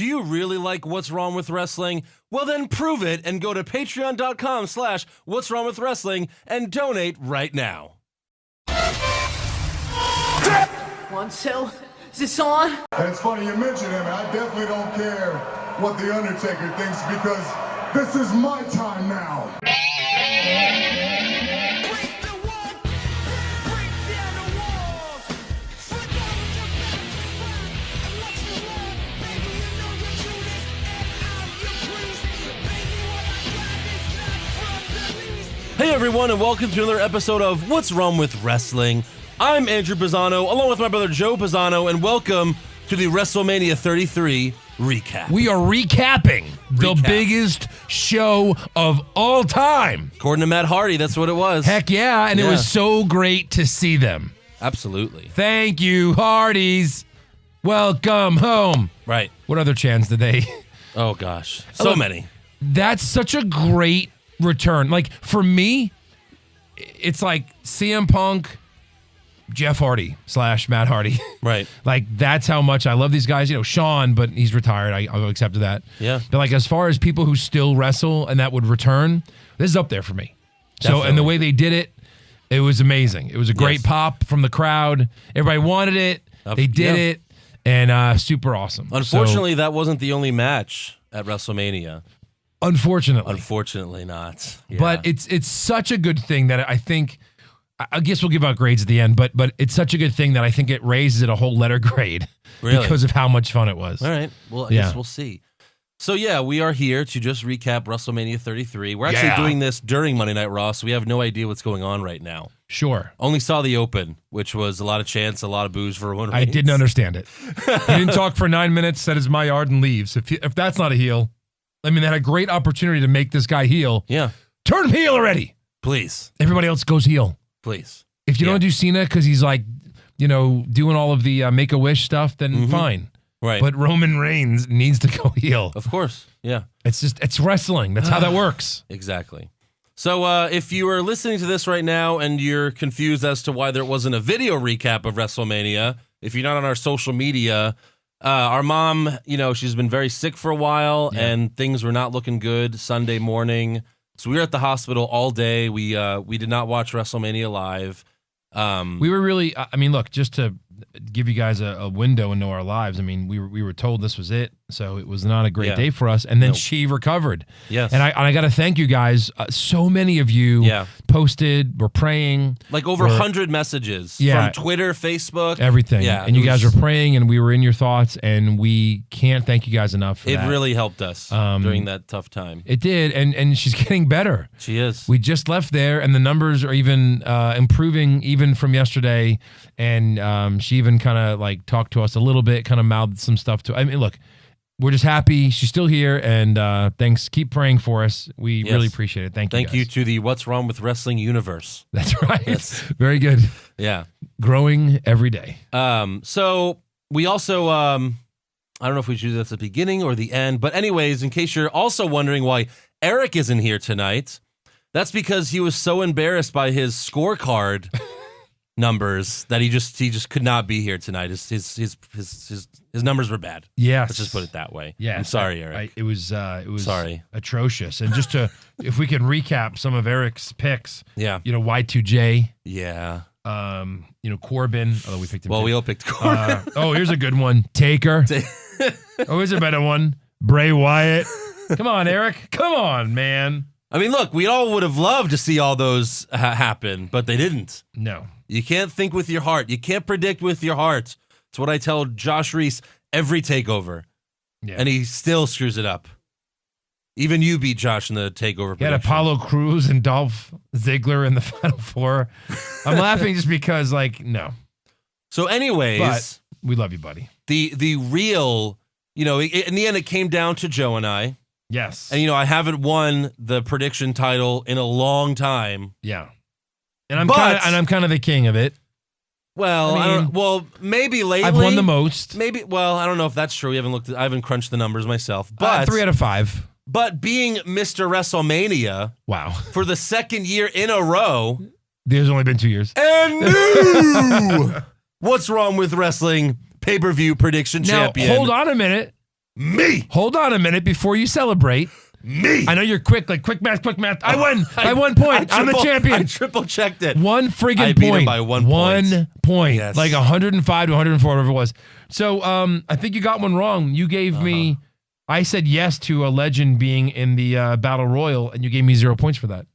Do you really like What's Wrong with Wrestling? Well, then prove it and go to patreon.com/What's Wrong with Wrestling and donate right now. 1, 2, is this on? And it's funny you mention him. I definitely don't care what The Undertaker thinks because this is my time now. Hey everyone, and welcome to another episode of What's Wrong with Wrestling. I'm Andrew Pisano, along with my brother Joe Pisano, and welcome to the WrestleMania 33 recap. We are recapping the biggest show of all time. According to Matt Hardy, that's what it was. Heck yeah, and it was so great to see them. Absolutely. Thank you, Hardys. Welcome home. Right. What other chants did they? Oh gosh, so many. That's such a great return. Like, for me, it's like CM Punk, Jeff Hardy / Matt Hardy. Right. Like, that's how much I love these guys. You know, Sean, but he's retired. I'll accept that. Yeah. But like, as far as people who still wrestle and that would return, this is up there for me. Definitely. So, and the way they did it, it was amazing. It was a great pop from the crowd. Everybody wanted it. They did it. And super awesome. Unfortunately, that wasn't the only match at WrestleMania. Unfortunately not. Yeah. But it's such a good thing that I think, I guess we'll give out grades at the end, but it's such a good thing that I think it raises it a whole letter grade because of how much fun it was. All right. Well, I guess we'll see. So, yeah, we are here to just recap WrestleMania 33. We're actually doing this during Monday Night Raw, so we have no idea what's going on right now. Sure. Only saw the open, which was a lot of chants, a lot of boos for Roman Reigns. I didn't understand it. He didn't talk for 9 minutes, said his my yard and leaves. If that's not a heel, I mean, they had a great opportunity to make this guy heel. Yeah. Turn him heel already. Please. Everybody else goes heel. Please. If you don't do Cena because he's like, you know, doing all of the Make-A-Wish stuff, then fine. Right. But Roman Reigns needs to go heel. Of course. Yeah. It's wrestling. That's how that works. Exactly. So if you are listening to this right now and you're confused as to why there wasn't a video recap of WrestleMania, if you're not on our social media, our mom, you know, she's been very sick for a while and things were not looking good Sunday morning. So we were at the hospital all day. We did not watch WrestleMania live. We were really, I mean, look, just to give you guys a window into our lives, I mean, we were told this was it, so it was not a great day for us, and then she recovered. Yes. And I got to thank you guys. So many of you posted, were praying. Like over 100 messages from Twitter, Facebook. Everything. Yeah, and you guys were praying, and we were in your thoughts, and we can't thank you guys enough for that. It really helped us during that tough time. It did, and she's getting better. She is. We just left there, and the numbers are even improving even from yesterday, and she even kind of like talked to us a little bit, kind of mouthed some stuff to. I mean, look, we're just happy she's still here, and thanks. Keep praying for us. We really appreciate it. Thank you. Thank you to the What's Wrong with Wrestling universe. That's right. Yes. Very good. Yeah. Growing every day. So we also, I don't know if we should do this at the beginning or the end, but anyways, in case you're also wondering why Eric isn't here tonight, that's because he was so embarrassed by his scorecard numbers that he just could not be here tonight. His numbers were bad. Yes. Let's just put it that way. Yeah. I'm sorry, Eric. It was sorry. Atrocious. And just to, if we could recap some of Eric's picks. Yeah. You know, Y2J. Yeah. You know, Corbin. Although we picked him. Well, we all picked Corbin. Here's a good one. Taker. Here's a better one. Bray Wyatt. Come on, Eric. Come on, man. I mean, look, we all would have loved to see all those happen, but they didn't. No. You can't think with your heart. You can't predict with your heart. It's what I tell Josh Reese every takeover. Yeah. And he still screws it up. Even you beat Josh in the takeover. He had Apollo Crews and Dolph Ziggler in the Final Four. I'm laughing just because, like, no. So anyways. But we love you, buddy. The real, you know, in the end, it came down to Joe and I. Yes. And, you know, I haven't won the prediction title in a long time. Yeah. And I'm kind of the king of it. Well, I mean, maybe lately I've won the most. Maybe. Well, I don't know if that's true. I haven't crunched the numbers myself. But 3 out of 5. But being Mr. WrestleMania, wow, for the second year in a row, there's only been 2 years. And new What's Wrong with Wrestling pay-per-view prediction champion. Hold on a minute. Me. Hold on a minute before you celebrate. Me. I know you're quick math. I won by 1 point. I'm the champion. I triple checked it. One friggin' I point. beat him by 1 point. 1 point. Yes. Like 105 to 104, whatever it was. So I think you got one wrong. You gave me, I said yes to a legend being in the Battle Royal, and you gave me 0 points for that.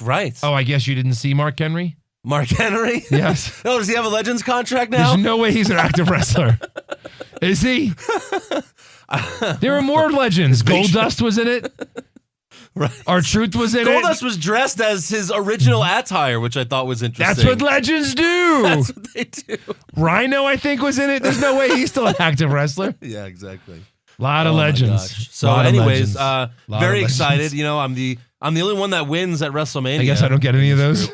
Right. Oh, I guess you didn't see Mark Henry? Mark Henry? Yes. Oh, does he have a Legends contract now? There's no way he's an active wrestler. Is he? There were more legends. Goldust was in it. Right. R-Truth was in it. Goldust was dressed as his original attire, which I thought was interesting. That's what legends do. That's what they do. Rhino, I think, was in it. There's no way he's still an active wrestler. Yeah, exactly. A lot of legends. So, anyways, very excited. You know, I'm the only one that wins at WrestleMania. I guess I don't get any of those.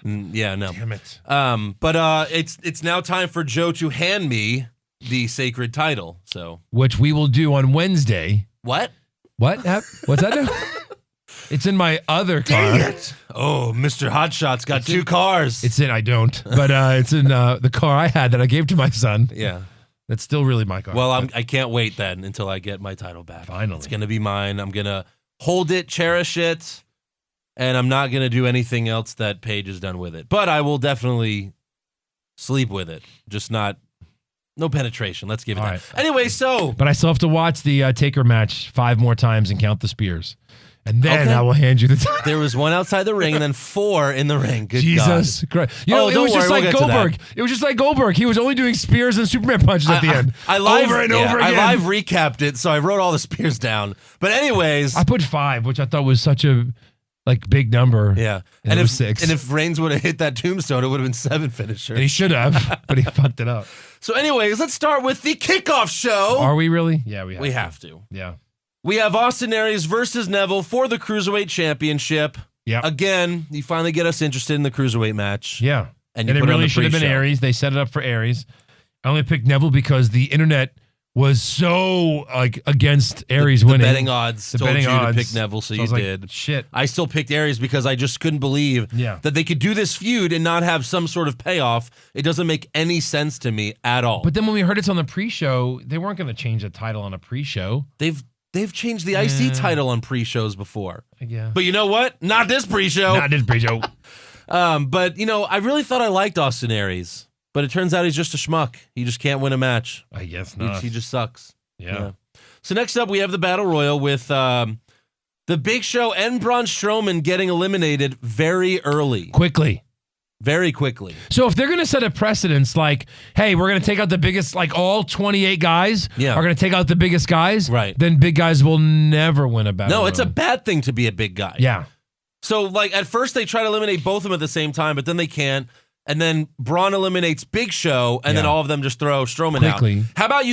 Yeah, no. Damn it. But it's now time for Joe to hand me the sacred title. So Which we will do on Wednesday. what? What? What's that do? It's in my other car. Dang it! Oh, Mr. Hotshot's got two cars. It's in, I don't, but it's in the car I had that I gave to my son. Yeah. That's still really my car. Well, I can't wait then until I get my title back. Finally. It's going to be mine. I'm going to hold it, cherish it, and I'm not going to do anything else that Paige has done with it. But I will definitely sleep with it. Just no penetration. Let's give it All that. right. Anyway, so. But I still have to watch the Taker match 5 more times and count the spears. And then Okay. I will hand you the title. There was 1 outside the ring and then 4 in the ring. Good Jesus God. Christ. You know, it don't was just worry, like we'll get to Goldberg. It was just like Goldberg. He was only doing spears and Superman punches at the end. I live, over and over again. I live recapped it, so I wrote all the spears down. But anyways. I put 5, which I thought was such a big number. Yeah. And it was 6. And if Reigns would have hit that tombstone, it would have been 7 finisher. And he should have, but he fucked it up. So anyways, let's start with the kickoff show. Are we really? Yeah, We have to. Yeah. We have Austin Aries versus Neville for the Cruiserweight Championship. Yeah. Again, you finally get us interested in the Cruiserweight match. Yeah. And it put it on really the should have been pre-show. Aries. They set it up for Aries. I only picked Neville because the internet was so against Aries The winning. betting odds told you to pick Neville, so I you was like, did. Shit. I still picked Aries because I just couldn't believe that they could do this feud and not have some sort of payoff. It doesn't make any sense to me at all. But then when we heard it's on the pre-show, they weren't going to change the title on a pre-show. They've changed the IC title on pre-shows before. Yeah. But you know what? Not this pre-show. Not this pre-show. But, I really thought I liked Austin Aries. But it turns out he's just a schmuck. He just can't win a match. I guess not. He just sucks. Yeah. So next up, we have the Battle Royal with the Big Show and Braun Strowman getting eliminated very early. Very quickly. So if they're going to set a precedence like, hey, we're going to take out the biggest, like all 28 guys are going to take out the biggest guys, right? Then big guys will never win a battle. No, it's a bad thing to be a big guy. Yeah. So like at first they try to eliminate both of them at the same time, but then they can't. And then Braun eliminates Big Show, and then all of them just throw Strowman out. How about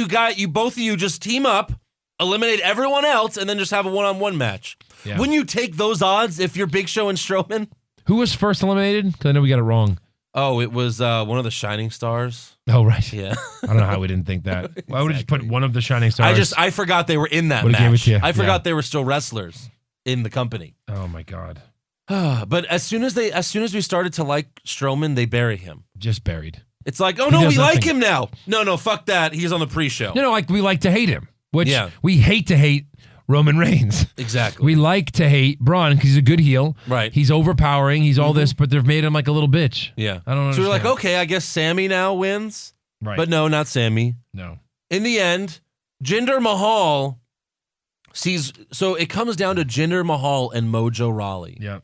both of you just team up, eliminate everyone else, and then just have a one-on-one match? Yeah. Wouldn't you take those odds if you're Big Show and Strowman? Who was first eliminated? Because I know we got it wrong. Oh, it was one of the Shining Stars. Oh, right. Yeah. I don't know how we didn't think that. Why would I just put one of the Shining Stars? I forgot they were in that match. Gave it to you. I forgot they were still wrestlers in the company. Oh my God. But as soon as we started to like Strowman, they bury him. Just buried. It's like, oh no, we like him now. No, fuck that. He's on the pre-show. No, like we like to hate him. Which we hate to hate Roman Reigns. Exactly. We like to hate Braun because he's a good heel. Right. He's overpowering. He's all this, but they've made him like a little bitch. Yeah. I don't know. So we're like, okay, I guess Sammy now wins. Right. But no, not Sammy. No. In the end, Jinder Mahal sees. So it comes down to Jinder Mahal and Mojo Rawley. Yep.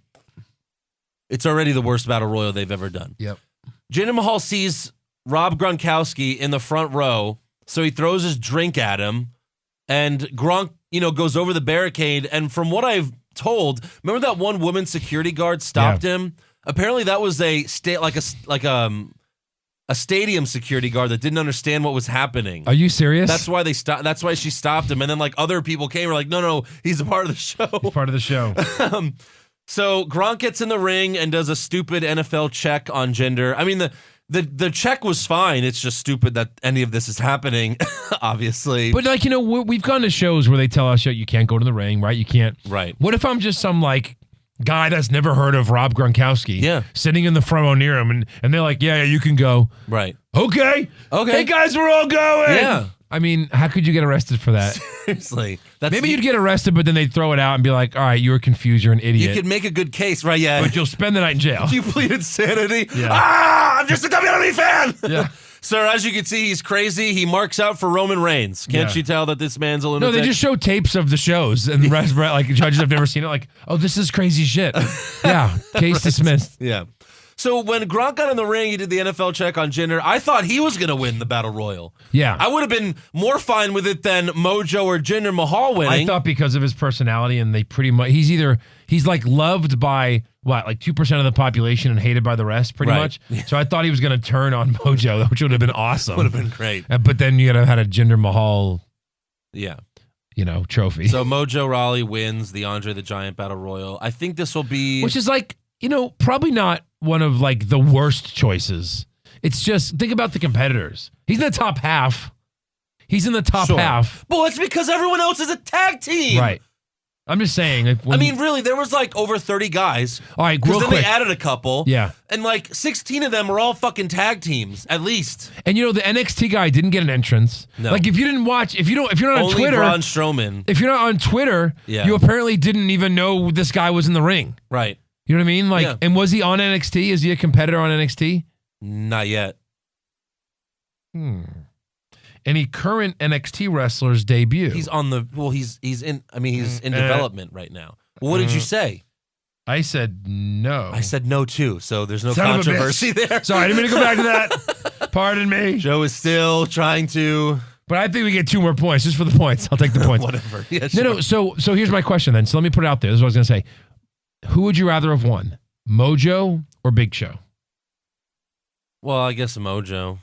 It's already the worst battle royal they've ever done. Yep. Jinder Mahal sees Rob Gronkowski in the front row, so he throws his drink at him, and Gronk, goes over the barricade. And from what I've told, remember that one woman security guard stopped him? Apparently, that was a stadium security guard that didn't understand what was happening. Are you serious? That's why they stopped. That's why she stopped him. And then other people came and were like, no, he's a part of the show. He's part of the show. So Gronk gets in the ring and does a stupid NFL check on Jinder. I mean, the check was fine. It's just stupid that any of this is happening, obviously. But we've gone to shows where they tell us you can't go to the ring, right? You can't. Right. What if I'm just some guy that's never heard of Rob Gronkowski sitting in the front row near him and they're like, yeah, you can go. Right. Okay. Hey guys, we're all going. Yeah. I mean, how could you get arrested for that? Seriously. Maybe you'd get arrested, but then they'd throw it out and be like, all right, you were confused. You're an idiot. You could make a good case, right? Yeah. But you'll spend the night in jail. You plead insanity. Yeah. I'm just a WWE fan. Yeah. Sir, as you can see, he's crazy. He marks out for Roman Reigns. Can't you tell that this man's a lunatic? No, they just show tapes of the shows, and the rest, like, judges have never seen it. Like, oh, this is crazy shit. Yeah, case dismissed. Yeah. So when Gronk got in the ring, he did the NFL check on Jinder. I thought he was going to win the Battle Royal. Yeah. I would have been more fine with it than Mojo or Jinder Mahal winning. I thought because of his personality, and they pretty much, he's like loved by, what, like 2% of the population and hated by the rest, pretty much. So I thought he was going to turn on Mojo, which would have been awesome. Would have been great. But then you would have had a Jinder Mahal, trophy. So Mojo Rawley wins the Andre the Giant Battle Royal. I think this will be... Which is like, probably not one of like the worst choices. It's just, think about the competitors. He's in the top half. He's in the top half. Well, it's because everyone else is a tag team. Right. I'm just saying. Really, there was like over 30 guys. All right, real quick. They added a couple. Yeah. And like 16 of them are all fucking tag teams, at least. And the NXT guy didn't get an entrance. No. Like if you didn't watch, if you're not on Only Twitter, Braun Strowman. If you're not on Twitter, you apparently didn't even know this guy was in the ring. Right. You know what I mean? Like, and was he on NXT? Is he a competitor on NXT? Not yet. Any current NXT wrestlers debut? He's on the he's in development right now. Well, what did you say? I said no. I said no too, so there's no Son controversy there. Sorry, I didn't mean to go back to that. Pardon me. Joe is still trying to... But I think we get 2 more points, just for the points. I'll take the points. Whatever. Yeah, No, so here's my question then. So let me put it out there. This is what I was going to say. Who would you rather have won? Mojo or Big Show? Well, I guess Mojo.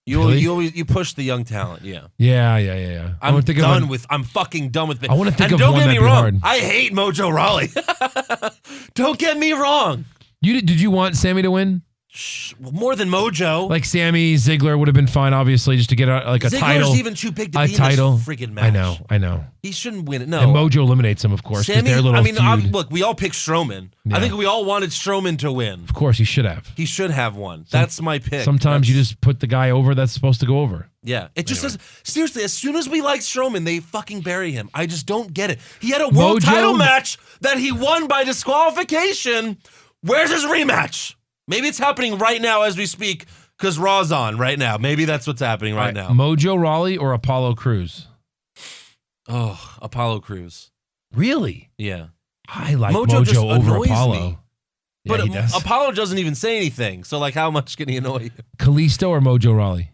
Really? You push the young talent, yeah. Yeah. I'm fucking done with it. I want to think of don't one get me that'd be wrong. hard. I hate Mojo Rawley. Don't get me wrong. Did you want Sammy to win? More than Mojo. Like Sammy Ziggler would have been fine, obviously, just to get a Ziggler's title. even too big to be in this friggin' match. I know. He shouldn't win it. No. And Mojo eliminates him, of course. Sammy, their little feud. look, we all picked Strowman. Yeah. I think we all wanted Strowman to win. Of course, he should have. He should have won. That's my pick. Sometimes you just put the guy over that's supposed to go over. Yeah. It just does. Seriously, as soon as we like Strowman, they fucking bury him. I just don't get it. He had a world title match that he won by disqualification. Where's his rematch? Maybe it's happening right now as we speak because Raw's on right now. Maybe that's what's happening right now. Mojo Rawley or Apollo Crews? Oh, Apollo Crews. Really? Yeah. I like Mojo over Apollo. Me. Yeah, but he does. Apollo doesn't even say anything. So, like, how much can he annoy you? Kalisto or Mojo Rawley?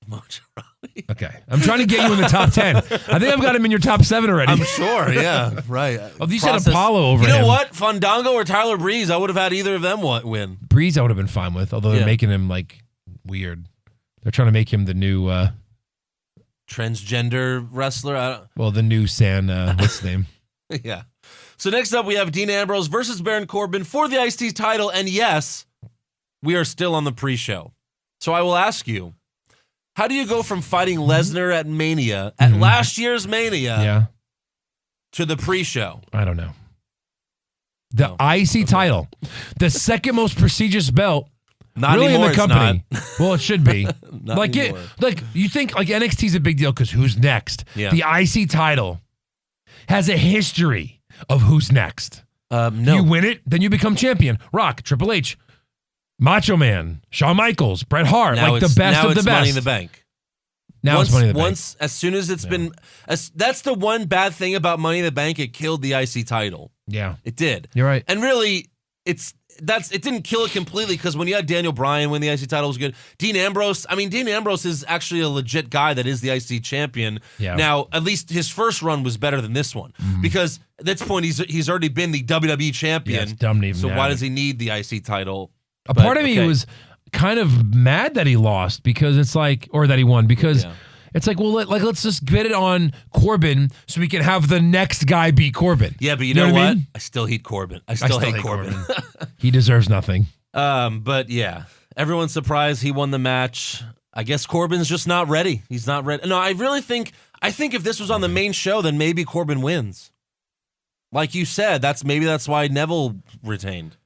Mojo Rawley. Okay. I'm trying to get you in the top 10. I think I've got him in your top 7 already. I'm sure, yeah. Right. Oh, you said Apollo over him. You know what? Fandango or Tyler Breeze, I would have had either of them win. Breeze I would have been fine with, although they're making him, like, weird. They're trying to make him the new... transgender wrestler? The new what's his name? Yeah. So next up, we have Dean Ambrose versus Baron Corbin for the IC title. And yes, we are still on the pre-show. So I will ask you, how do you go from fighting Lesnar at Mania, at last year's Mania, to the pre-show? I don't know. The IC title, the second most prestigious belt, not really anymore, in the company. Well, it should be. Like you think like NXT is a big deal because who's next? Yeah. The IC title has a history of who's next. No. You win it, then you become champion. Rock, Triple H, Macho Man, Shawn Michaels, Bret Hart, now like the best of the best. Money in the Bank. Now it's Money in the Bank. As soon as it's been, that's the one bad thing about Money in the Bank. It killed the IC title. Yeah, it did. You're right. And really, it didn't kill it completely because when you had Daniel Bryan win the IC title was good. Dean Ambrose is actually a legit guy that is the IC champion. Yeah. Now, at least his first run was better than this one because at this point he's already been the WWE champion. Yeah, it's dumb to even so why does he need the IC title? A part of me was kind of mad that he lost because it's like, or that he won because it's like, well, let's just get it on Corbin so we can have the next guy beat Corbin. Yeah, but you know what? I mean? I still hate Corbin. I still hate Corbin. He deserves nothing. But yeah, everyone's surprised he won the match. I guess Corbin's just not ready. He's not ready. No, I think if this was on the main show, then maybe Corbin wins. Like you said, that's why Neville retained.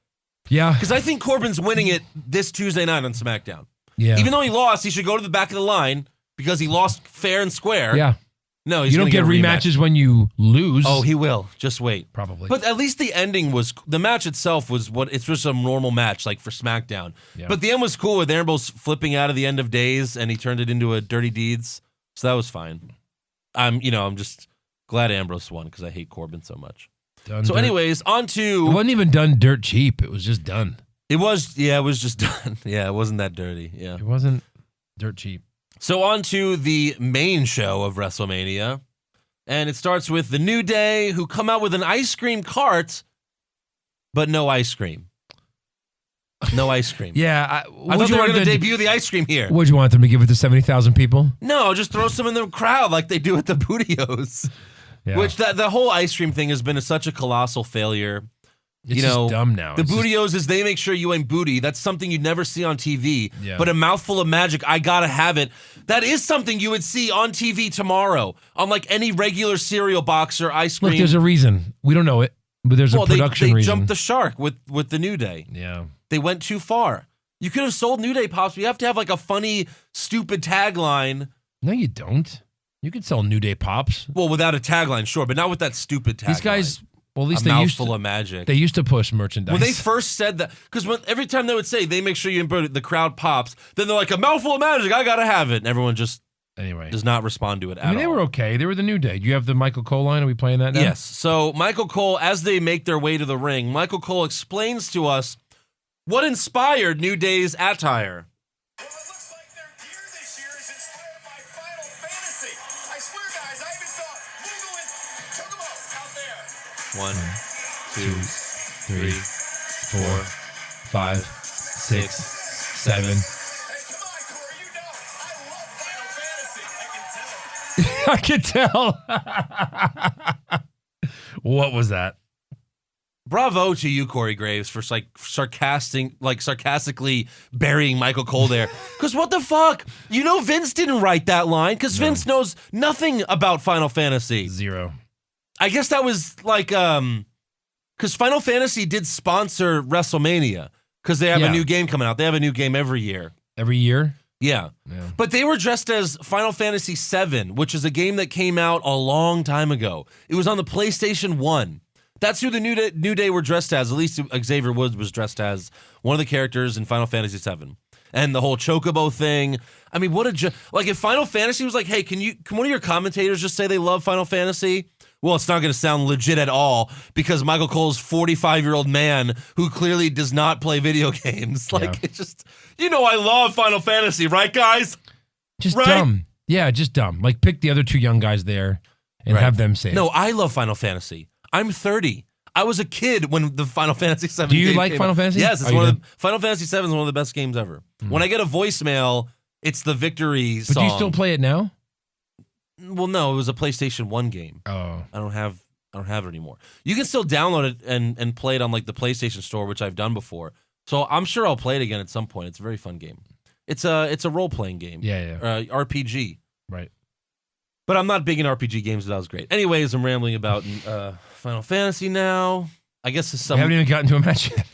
Yeah. Because I think Corbin's winning it this Tuesday night on SmackDown. Yeah. Even though he lost, he should go to the back of the line because he lost fair and square. Yeah. No, he's you don't gonna get a rematches when you lose. Oh, he will. Just wait. Probably. But at least the ending was, the match itself was it's just a normal match, like for SmackDown. Yeah. But the end was cool with Ambrose flipping out of the end of days and he turned it into a Dirty Deeds. So that was fine. I'm just glad Ambrose won because I hate Corbin so much. Anyways, on to... It wasn't even done dirt cheap. It was just done. It was just done. Yeah, it wasn't that dirty. Yeah. It wasn't dirt cheap. So on to the main show of WrestleMania. And it starts with the New Day, who come out with an ice cream cart, but no ice cream. No ice cream. Yeah. I thought they were going to debut the ice cream here. Would you want them to give it to 70,000 people? No, just throw some in the crowd like they do at the Bootios. Yeah. Which the whole ice cream thing has been such a colossal failure. It's just dumb now. The Bootios is they make sure you ain't booty. That's something you'd never see on TV. Yeah. But a mouthful of magic, I gotta have it. That is something you would see on TV tomorrow on like any regular cereal box or ice cream. Look, there's a reason. We don't know it, but there's a production they reason. Jumped the shark with the New Day. Yeah. They went too far. You could have sold New Day Pops, but you have to have like a funny, stupid tagline. No, you don't. You could sell New Day Pops. Well, without a tagline, sure, but not with that stupid tagline. These guys, well, at least a they used mouthful to, of magic. They used to push merchandise. When they first said that, because every time they would say, they make sure you input it, the crowd pops, then they're like, a mouthful of magic, I gotta have it. And everyone just does not respond to it at all. They were okay. They were the New Day. Do you have the Michael Cole line? Are we playing that now? Yes. So Michael Cole, as they make their way to the ring, Michael Cole explains to us what inspired New Day's attire. Well, it looks like their gear this year is inspired by Final Fantasy. I swear, guys, I even saw Moogle and Chocobo out there. 1, 2, 3, 4, 5, 6, 7. Hey, come on, Corey, you know I love Final Fantasy. I can tell. I could tell. What was that? Bravo to you, Corey Graves, for sarcastically burying Michael Cole there. Because what the fuck? You know Vince didn't write that line because Vince knows nothing about Final Fantasy. 0. I guess that was like, because Final Fantasy did sponsor WrestleMania because they have a new game coming out. They have a new game every year. Every year? Yeah. But they were dressed as Final Fantasy VII, which is a game that came out a long time ago. It was on the PlayStation 1. That's who the New Day were dressed as. At least Xavier Woods was dressed as one of the characters in Final Fantasy VII. And the whole Chocobo thing. I mean, what a... like, if Final Fantasy was like, hey, can one of your commentators just say they love Final Fantasy? Well, it's not going to sound legit at all because Michael Cole's 45-year-old man who clearly does not play video games. Like, it's just... I love Final Fantasy, right, guys? Just right? dumb. Yeah, just dumb. Like, pick the other two young guys there and have them say it. No, I love Final Fantasy. I'm 30. I was a kid when the Final Fantasy VII Do you game like came Final out. Fantasy? Yes, it's Final Fantasy VII is one of the best games ever. When I get a voicemail, it's the victory song. But do you still play it now? Well, no, it was a PlayStation 1 game. Oh. I don't have it anymore. You can still download it and play it on like the PlayStation Store, which I've done before. So I'm sure I'll play it again at some point. It's a very fun game. It's a role-playing game. Yeah. RPG. Right. But I'm not big in RPG games, but that was great. Anyways, I'm rambling about Final Fantasy now. I guess it's We haven't even gotten to a match yet.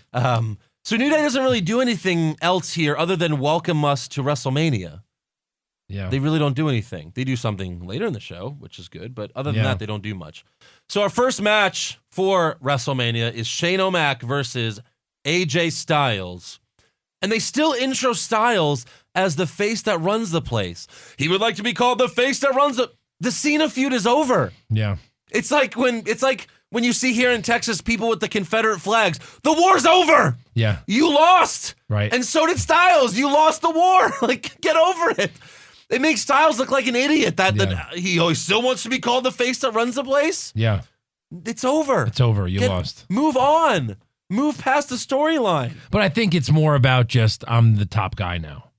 So New Day doesn't really do anything else here other than welcome us to WrestleMania. Yeah. They really don't do anything. They do something later in the show, which is good, but other than that, they don't do much. So our first match for WrestleMania is Shane O'Mac versus AJ Styles. And they still intro Styles as the face that runs the place. He would like to be called the face that runs the Cena feud is over. Yeah. It's like when you see here in Texas people with the Confederate flags. The war's over. Yeah. You lost. Right. And so did Styles. You lost the war. Like, get over it. It makes Styles look like an idiot that he always still wants to be called the face that runs the place. Yeah. It's over. It's over. You lost. Move on. Move past the storyline. But I think it's more about just I'm the top guy now.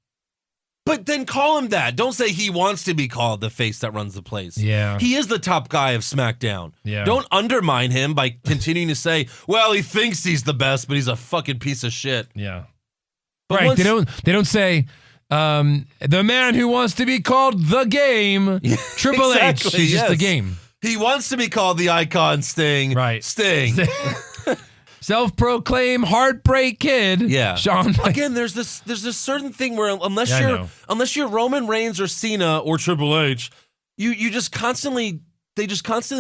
But then call him that. Don't say he wants to be called the face that runs the place. Yeah. He is the top guy of SmackDown. Yeah. Don't undermine him by continuing to say, well, he thinks he's the best, but he's a fucking piece of shit. Yeah. But right. They don't say the man who wants to be called the game, Triple H. He's just the game. He wants to be called the icon Sting. Right. Sting. Self-proclaimed heartbreak kid. Yeah. Shawn. Again, there's this certain thing where unless Yeah, you're Roman Reigns or Cena or Triple H, you just constantly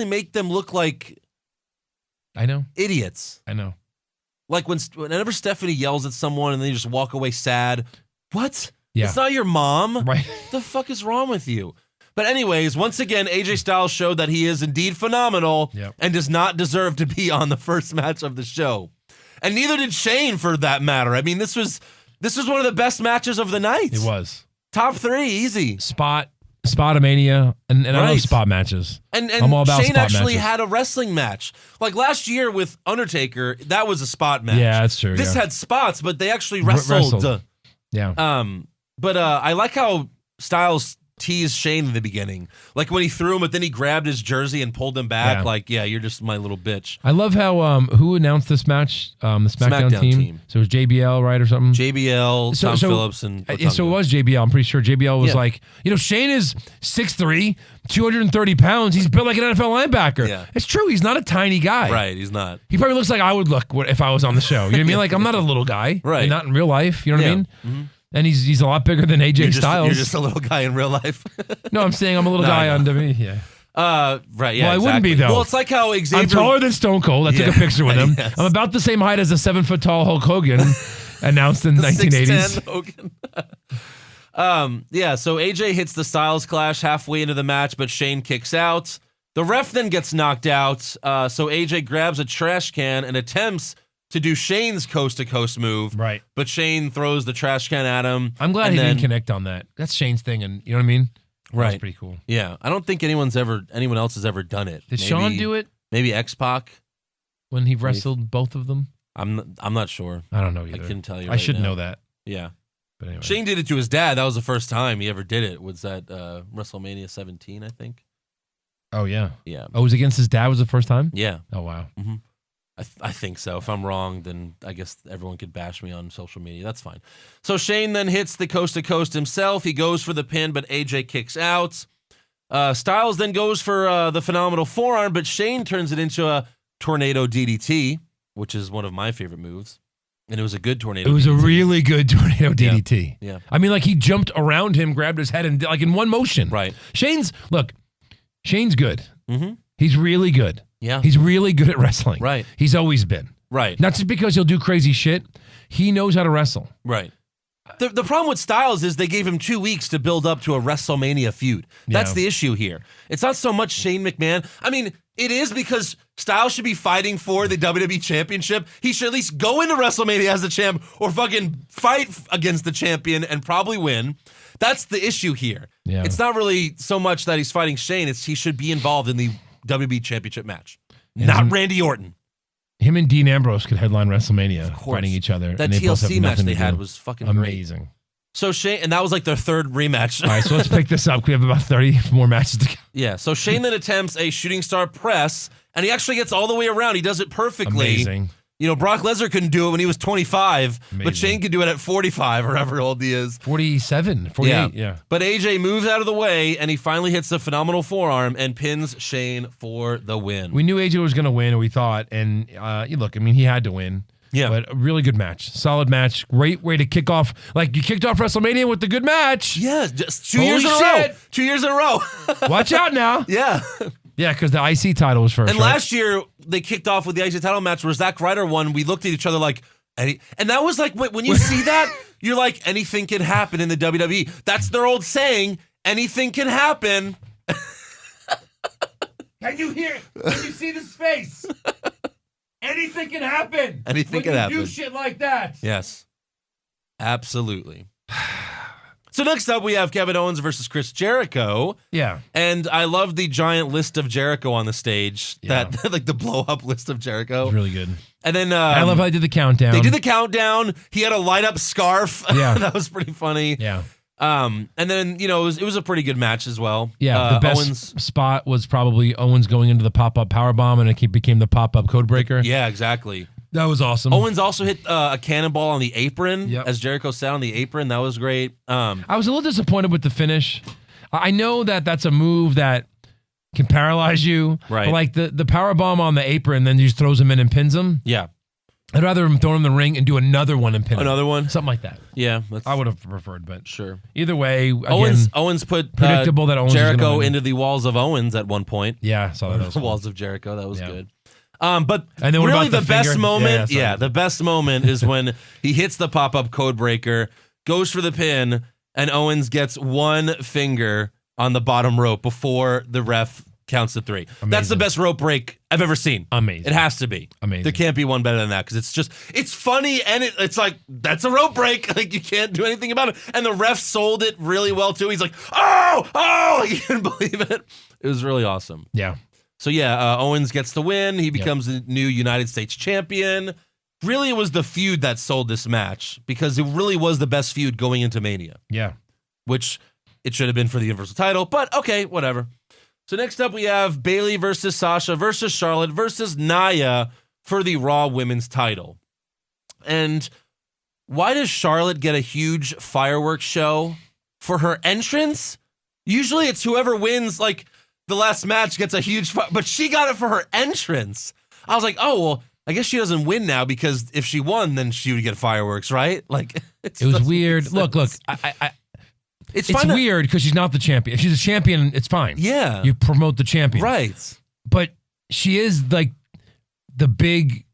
make them look like I know. idiots. I know. Like whenever Stephanie yells at someone and they just walk away sad. What? Yeah. It's not your mom. Right. What the fuck is wrong with you? But anyways, once again, AJ Styles showed that he is indeed phenomenal Yep. and does not deserve to be on the first match of the show. And neither did Shane, for that matter. I mean, this was one of the best matches of the night. It was. Top 3, easy. Spotomania, and I love spot matches. And I'm all about Shane spot actually matches. had a wrestling match. Like last year with Undertaker, that was a spot match. Yeah, that's true. This yeah. had spots, but they actually wrestled. Yeah. But I like how Styles teased Shane in the beginning. Like when he threw him, but then he grabbed his jersey and pulled him back. Yeah. Like, yeah, you're just my little bitch. I love how who announced this match? The SmackDown team. So it was JBL, right, or something? JBL, Tom Phillips, and so it was JBL. I'm pretty sure JBL was like, Shane is 6'3", 230 pounds. He's built like an NFL linebacker. Yeah. It's true. He's not a tiny guy. Right, he's not. He probably looks like I would look if I was on the show. You know what I mean? Like I'm not a little guy. Right. And not in real life. You know what I mean? Mm-hmm. And he's a lot bigger than AJ Styles. You're just a little guy in real life. No, I'm saying I'm a little guy on WWE. Yeah. Right, yeah. Well, I wouldn't be, though. Well, it's like how Xavier. I'm taller than Stone Cold. I took a picture with him. Yes. I'm about the same height as a 7-foot tall Hulk Hogan, announced in the 1980s. 6'10" Hogan. Yeah, so AJ hits the Styles Clash halfway into the match, but Shane kicks out. The ref then gets knocked out, so AJ grabs a trash can and attempts to do Shane's coast-to-coast move. Right. But Shane throws the trash can at him. I'm glad he didn't connect on that. That's Shane's thing, and you know what I mean? Right. That's pretty cool. Yeah, I don't think anyone else has ever done it. Did Shawn do it? Maybe X-Pac. When he wrestled both of them? I'm not sure. I don't know either. I couldn't tell you. I should know that. Yeah. But anyway. Shane did it to his dad. That was the first time he ever did it. Was that WrestleMania 17, I think? Oh, yeah. Yeah. Oh, it was against his dad was the first time? Yeah. Oh, wow. Mm-hmm. I think so. If I'm wrong, then I guess everyone could bash me on social media. That's fine. So Shane then hits the coast-to-coast himself. He goes for the pin, but AJ kicks out. Styles then goes for the phenomenal forearm, but Shane turns it into a tornado DDT, which is one of my favorite moves. And it was a good tornado It was DDT. a really good tornado DDT. Yeah. I mean, like he jumped around him, grabbed his head, and like in one motion. Right. Shane's good. Mm-hmm. He's really good. Yeah. He's really good at wrestling. Right. He's always been. Right. Not just because he'll do crazy shit. He knows how to wrestle. Right. The problem with Styles is they gave him 2 weeks to build up to a WrestleMania feud. That's Yeah. the issue here. It's not so much Shane McMahon. I mean, it is because Styles should be fighting for the WWE Championship. He should at least go into WrestleMania as the champ or fucking fight against the champion and probably win. That's the issue here. Yeah. It's not really so much that he's fighting Shane. It's he should be involved in the WWE Championship match, not Randy Orton. Him and Dean Ambrose could headline WrestleMania, fighting each other. That and they both have TLC match nothing they to had do. was fucking amazing. Great. So Shane, and that was like their third rematch. All right, so let's pick this up. We have about 30 more matches to go. Yeah, so Shane then attempts a shooting star press, and he actually gets all the way around. He does it perfectly. Amazing. You know, Brock Lesnar couldn't do it when he was 25, Amazing. but Shane could do it at 45 or however old he is. 47, 48, yeah. But AJ moves out of the way, and he finally hits the phenomenal forearm and pins Shane for the win. We knew AJ was going to win, we thought, and look, I mean, he had to win. Yeah. But a really good match. Solid match. Great way to kick off. Like, you kicked off WrestleMania with the good match. Yeah, just 2 Holy years in a row. shit. 2 years in a row. Watch out now. Yeah. Yeah, because the IC title was first. And right? last year, they kicked off with the IC title match where Zack Ryder won. We looked at each other like, and that was like, when you see that, you're like, anything can happen in the WWE. That's their old saying, anything can happen. Can you hear? Can you see this face? Anything can happen. Anything can happen. Do shit like that. Yes. Absolutely. So next up, we have Kevin Owens versus Chris Jericho. Yeah. And I love the giant list of Jericho on the stage. Yeah. That like the blow-up list of Jericho. It's really good. And then I love how they did the countdown. They did the countdown. He had a light-up scarf. Yeah. That was pretty funny. Yeah. And then, you know, it was a pretty good match as well. Yeah, the best Owens, spot was probably Owens going into the pop-up powerbomb, and it became the pop-up code breaker. Yeah, exactly. That was awesome. Owens also hit a cannonball on the apron, Yep. as Jericho sat on the apron. That was great. I was a little disappointed with the finish. I know that that's a move that can paralyze you. Right. But like the powerbomb on the apron, then he just throws him in and pins him. Yeah. I'd rather him throw him in the ring and do another one and pin him. Another one? Something like that. Yeah. I would have preferred, but sure. Either way, again, Owens put predictable that Owens was gonna Jericho win. into the walls of Owens at one point. Yeah, I saw that. That was The cool. walls of Jericho. That was Yeah. good. But And then what really about the the best finger? moment, Yeah, the best moment is when he hits the pop-up code breaker, goes for the pin, and Owens gets one finger on the bottom rope before the ref counts to 3. That's the best rope break I've ever seen. Amazing. It has to be. Amazing. There can't be one better than that because it's funny and it's like, that's a rope break. Like, you can't do anything about it. And the ref sold it really well, too. He's like, oh, he couldn't believe it. It was really awesome. Yeah. So, Owens gets the win. He becomes the new United States champion. Really, it was the feud that sold this match because it really was the best feud going into Mania, Yeah. which it should have been for the Universal title. But, okay, whatever. So next up, we have Bayley versus Sasha versus Charlotte versus Nia for the Raw Women's title. And why does Charlotte get a huge fireworks show for her entrance? Usually it's whoever wins, like, the last match gets a huge but she got it for her entrance. I was like, oh, well, I guess she doesn't win now because if she won, then she would get fireworks, right? Like, It was weird. Look, It's it's fine to- weird because she's not the champion. If she's a champion, it's fine. Yeah. You promote the champion. Right. But she is like the big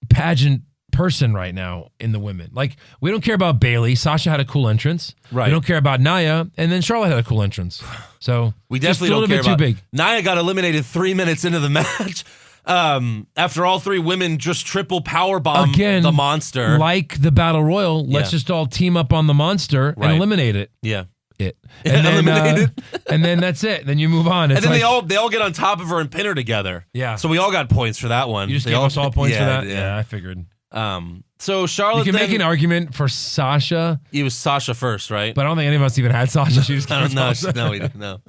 pageant person right now in the women. Like, we don't care about Bayley. Sasha had a cool entrance. Right. We don't care about Nia. And then Charlotte had a cool entrance. So We just definitely a don't little care bit about too big. Nia got eliminated 3 minutes into the match. After all 3 women just triple powerbomb Again, the monster. Like the Battle Royal, let's Yeah. just all team up on the monster Right. and eliminate it. Yeah. And then, Eliminate and then that's it. Then you move on. It's And then like, they all get on top of her and pin her together. Yeah. So we all got points for that one. you just They gave us all points for that? Yeah. I figured. So Charlotte You can then, make an argument for Sasha, it was Sasha first, right? but I don't think any of us even had Sasha. She just I don't know. Sasha. No, we didn't know.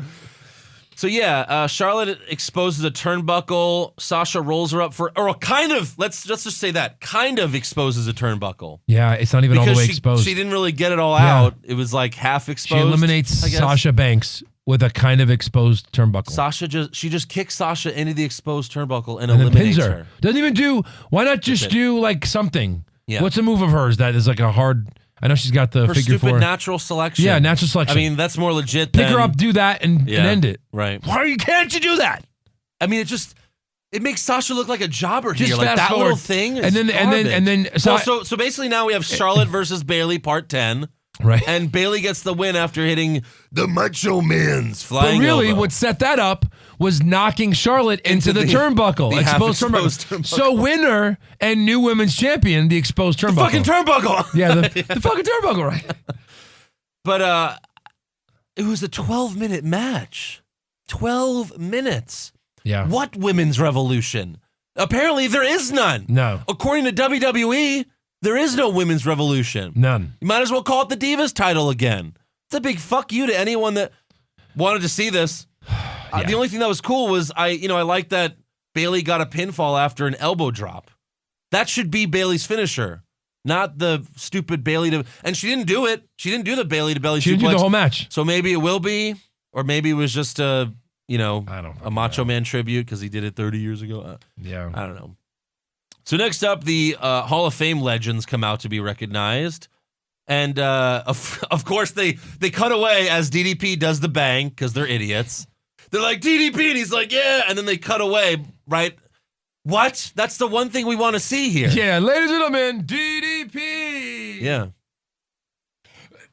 So Charlotte exposes a turnbuckle. Sasha rolls her up or kind of, let's just say that, kind of exposes a turnbuckle. Yeah, it's not even all the way Because exposed. she didn't really get it all Yeah. out. It was like half She exposed. eliminates I guess. Sasha Banks with a kind of exposed turnbuckle. Sasha just kicks Sasha into the exposed turnbuckle and and then eliminates pins her. Doesn't even do, why not just That's it. do like something? Yeah. What's a move of hers that is like a hard, I know she's got the Her figure stupid four. natural selection. Yeah, natural selection. I mean, that's more legit Pick than... her up, do that, and end it. Right. Why can't you do that? I mean, it makes Sasha look like a jobber Just here. Like fast that forward. little thing is And then so basically now we have Charlotte versus Bayley part 10. right. And Bayley gets the win after hitting the Macho Man's But flying really, elbow. what set that up was knocking Charlotte into the turnbuckle, the exposed half-exposed turnbuckle. turnbuckle. So winner and new women's champion, the exposed turnbuckle. fucking turnbuckle. Yeah, the fucking turnbuckle, right? But it was a 12-minute match. 12 minutes. Yeah. What women's revolution? Apparently there is none. No. According to WWE, there is no women's revolution. None. You might as well call it the Divas title again. It's a big fuck you to anyone that wanted to see this. The only thing that was cool was I like that Bayley got a pinfall after an elbow drop. That should be Bayley's finisher, not the stupid Bayley to. And she didn't do it. She didn't do the Bayley to belly suplex. She didn't do the whole match. So maybe it will be, or maybe it was just a I don't a Macho Man tribute because he did it 30 years ago. Yeah. I don't know. So next up, the Hall of Fame legends come out to be recognized. And of course, they cut away as DDP does the bang because they're idiots. They're like, DDP, and he's like, yeah. And then they cut away, right? What? That's the one thing we want to see here. Yeah, ladies and gentlemen, DDP. Yeah.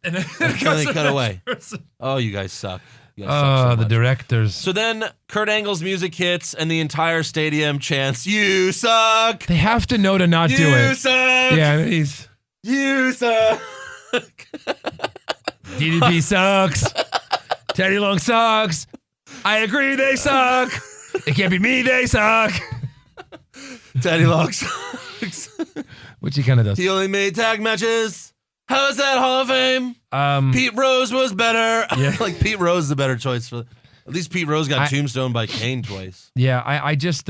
And then And they cut away. Oh, you guys suck. You guys suck so the much. directors. So then Kurt Angle's music hits and the entire stadium chants, "You suck! They have to know to not do You it. suck! Yeah, and he's You suck!" DDP sucks. Teddy Long sucks. I agree, they suck. It can't be me, they suck. Daddy Long sucks. Which he kind of does. He only made tag matches. How is that Hall of Fame? Pete Rose was better. Yeah. Like Pete Rose is the better choice for. At least Pete Rose got tombstoned by Kane twice. Yeah, I just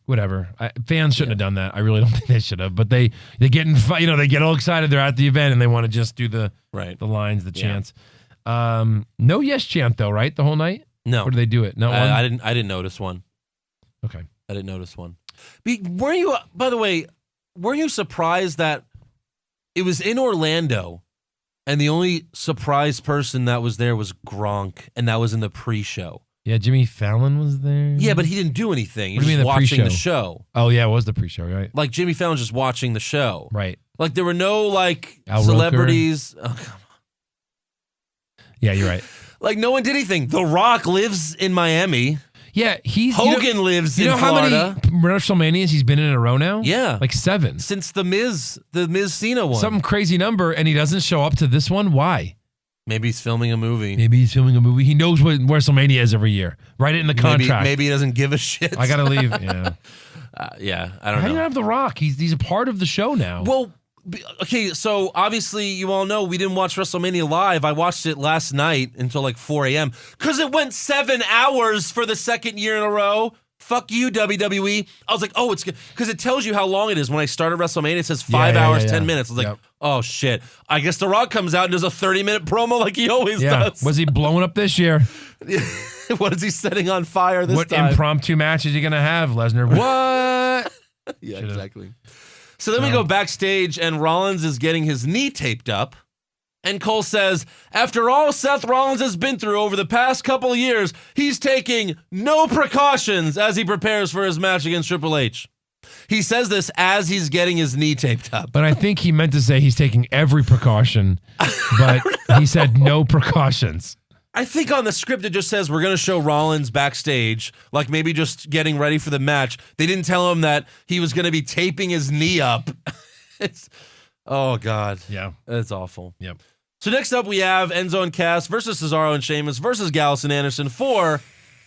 whatever. Fans shouldn't have done that. I really don't think they should have. But they get they get all excited. They're at the event and they want to just do the lines, the chants. No yes chant though, right? The whole night. No. Or do they do it? No, I didn't notice one. Okay. I didn't notice one. Were you, by the way, were you surprised that it was in Orlando and the only surprise person that was there was Gronk, and that was in the pre-show? Yeah, Jimmy Fallon was there. Yeah, but he didn't do anything. He What was do you just mean the watching the pre-show? show. Oh, yeah, it was the pre-show, right? Like Jimmy Fallon just watching the show. Right. Like there were no like Al celebrities. Oh, come on. Yeah, you're right. Like no one did anything. The Rock lives in Miami. Yeah, Hogan lives in how Florida. many WrestleManias he's been in a row now? Yeah. Like 7. Since the Miz Cena one. Some crazy number, and he doesn't show up to this one. Why? Maybe he's filming a movie. Maybe he's filming a movie. He knows what WrestleMania is every year. Write it in the contract. Maybe he doesn't give a shit. I gotta leave. Yeah. Yeah, I don't How do know. you have The Rock? He's a part of the show now. Well, okay, so obviously you all know we didn't watch WrestleMania live. I watched it last night until like 4 a.m. because it went 7 hours for the second year in a row. Fuck you, WWE. I was like, oh, it's good. Because it tells you how long it is. When I started WrestleMania, it says 5 hours, 10 minutes. I was like, oh, shit. I guess The Rock comes out and does a 30-minute promo like he always does. Was he blowing up this year? What is he setting on fire this What time? impromptu match is he going to have, Lesnar? What? Yeah, exactly. So then we go backstage, and Rollins is getting his knee taped up. And Cole says, after all Seth Rollins has been through over the past couple of years, he's taking no precautions as he prepares for his match against Triple H. He says this as he's getting his knee taped up. But I think he meant to say he's taking every precaution, but he said no precautions. I think on the script it just says we're going to show Rollins backstage, like maybe just getting ready for the match. They didn't tell him that he was going to be taping his knee up. Oh, God. Yeah. That's awful. Yep. So next up we have Enzo and Cass versus Cesaro and Sheamus versus Gallus and Anderson for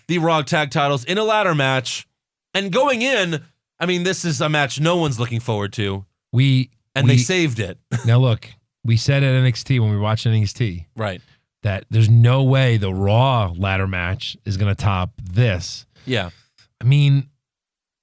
the Raw Tag Titles in a ladder match. And going in, I mean, this is a match no one's looking forward to. They saved it. Now, look, we said at NXT when we watched NXT Right. that there's no way the Raw ladder match is going to top this. Yeah. I mean,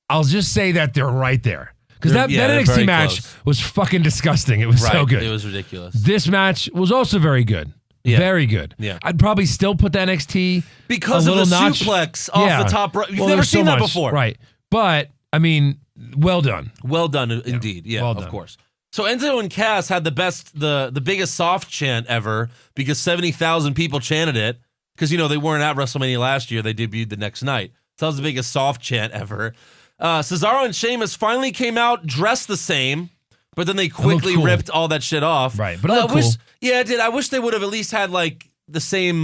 I'll just say that they're right there. Because that they're NXT very match close. was fucking disgusting. It was so good. It was ridiculous. This match was also very good. Yeah. Very good. Yeah. I'd probably still put the NXT Because a of the little notch. suplex off the top rope. You've never there's seen so that much, before. Right. But, I mean, well done. Well done, indeed. Yeah, well of done. course. So Enzo and Cass had the biggest soft chant ever because 70,000 people chanted it because, you know, they weren't at WrestleMania last year. They debuted the next night. So that was the biggest soft chant ever. Cesaro and Sheamus finally came out dressed the same, but then they quickly cool. ripped all that shit off. Right, but it looked cool. Yeah, it did. I wish they would have at least had, like, the same,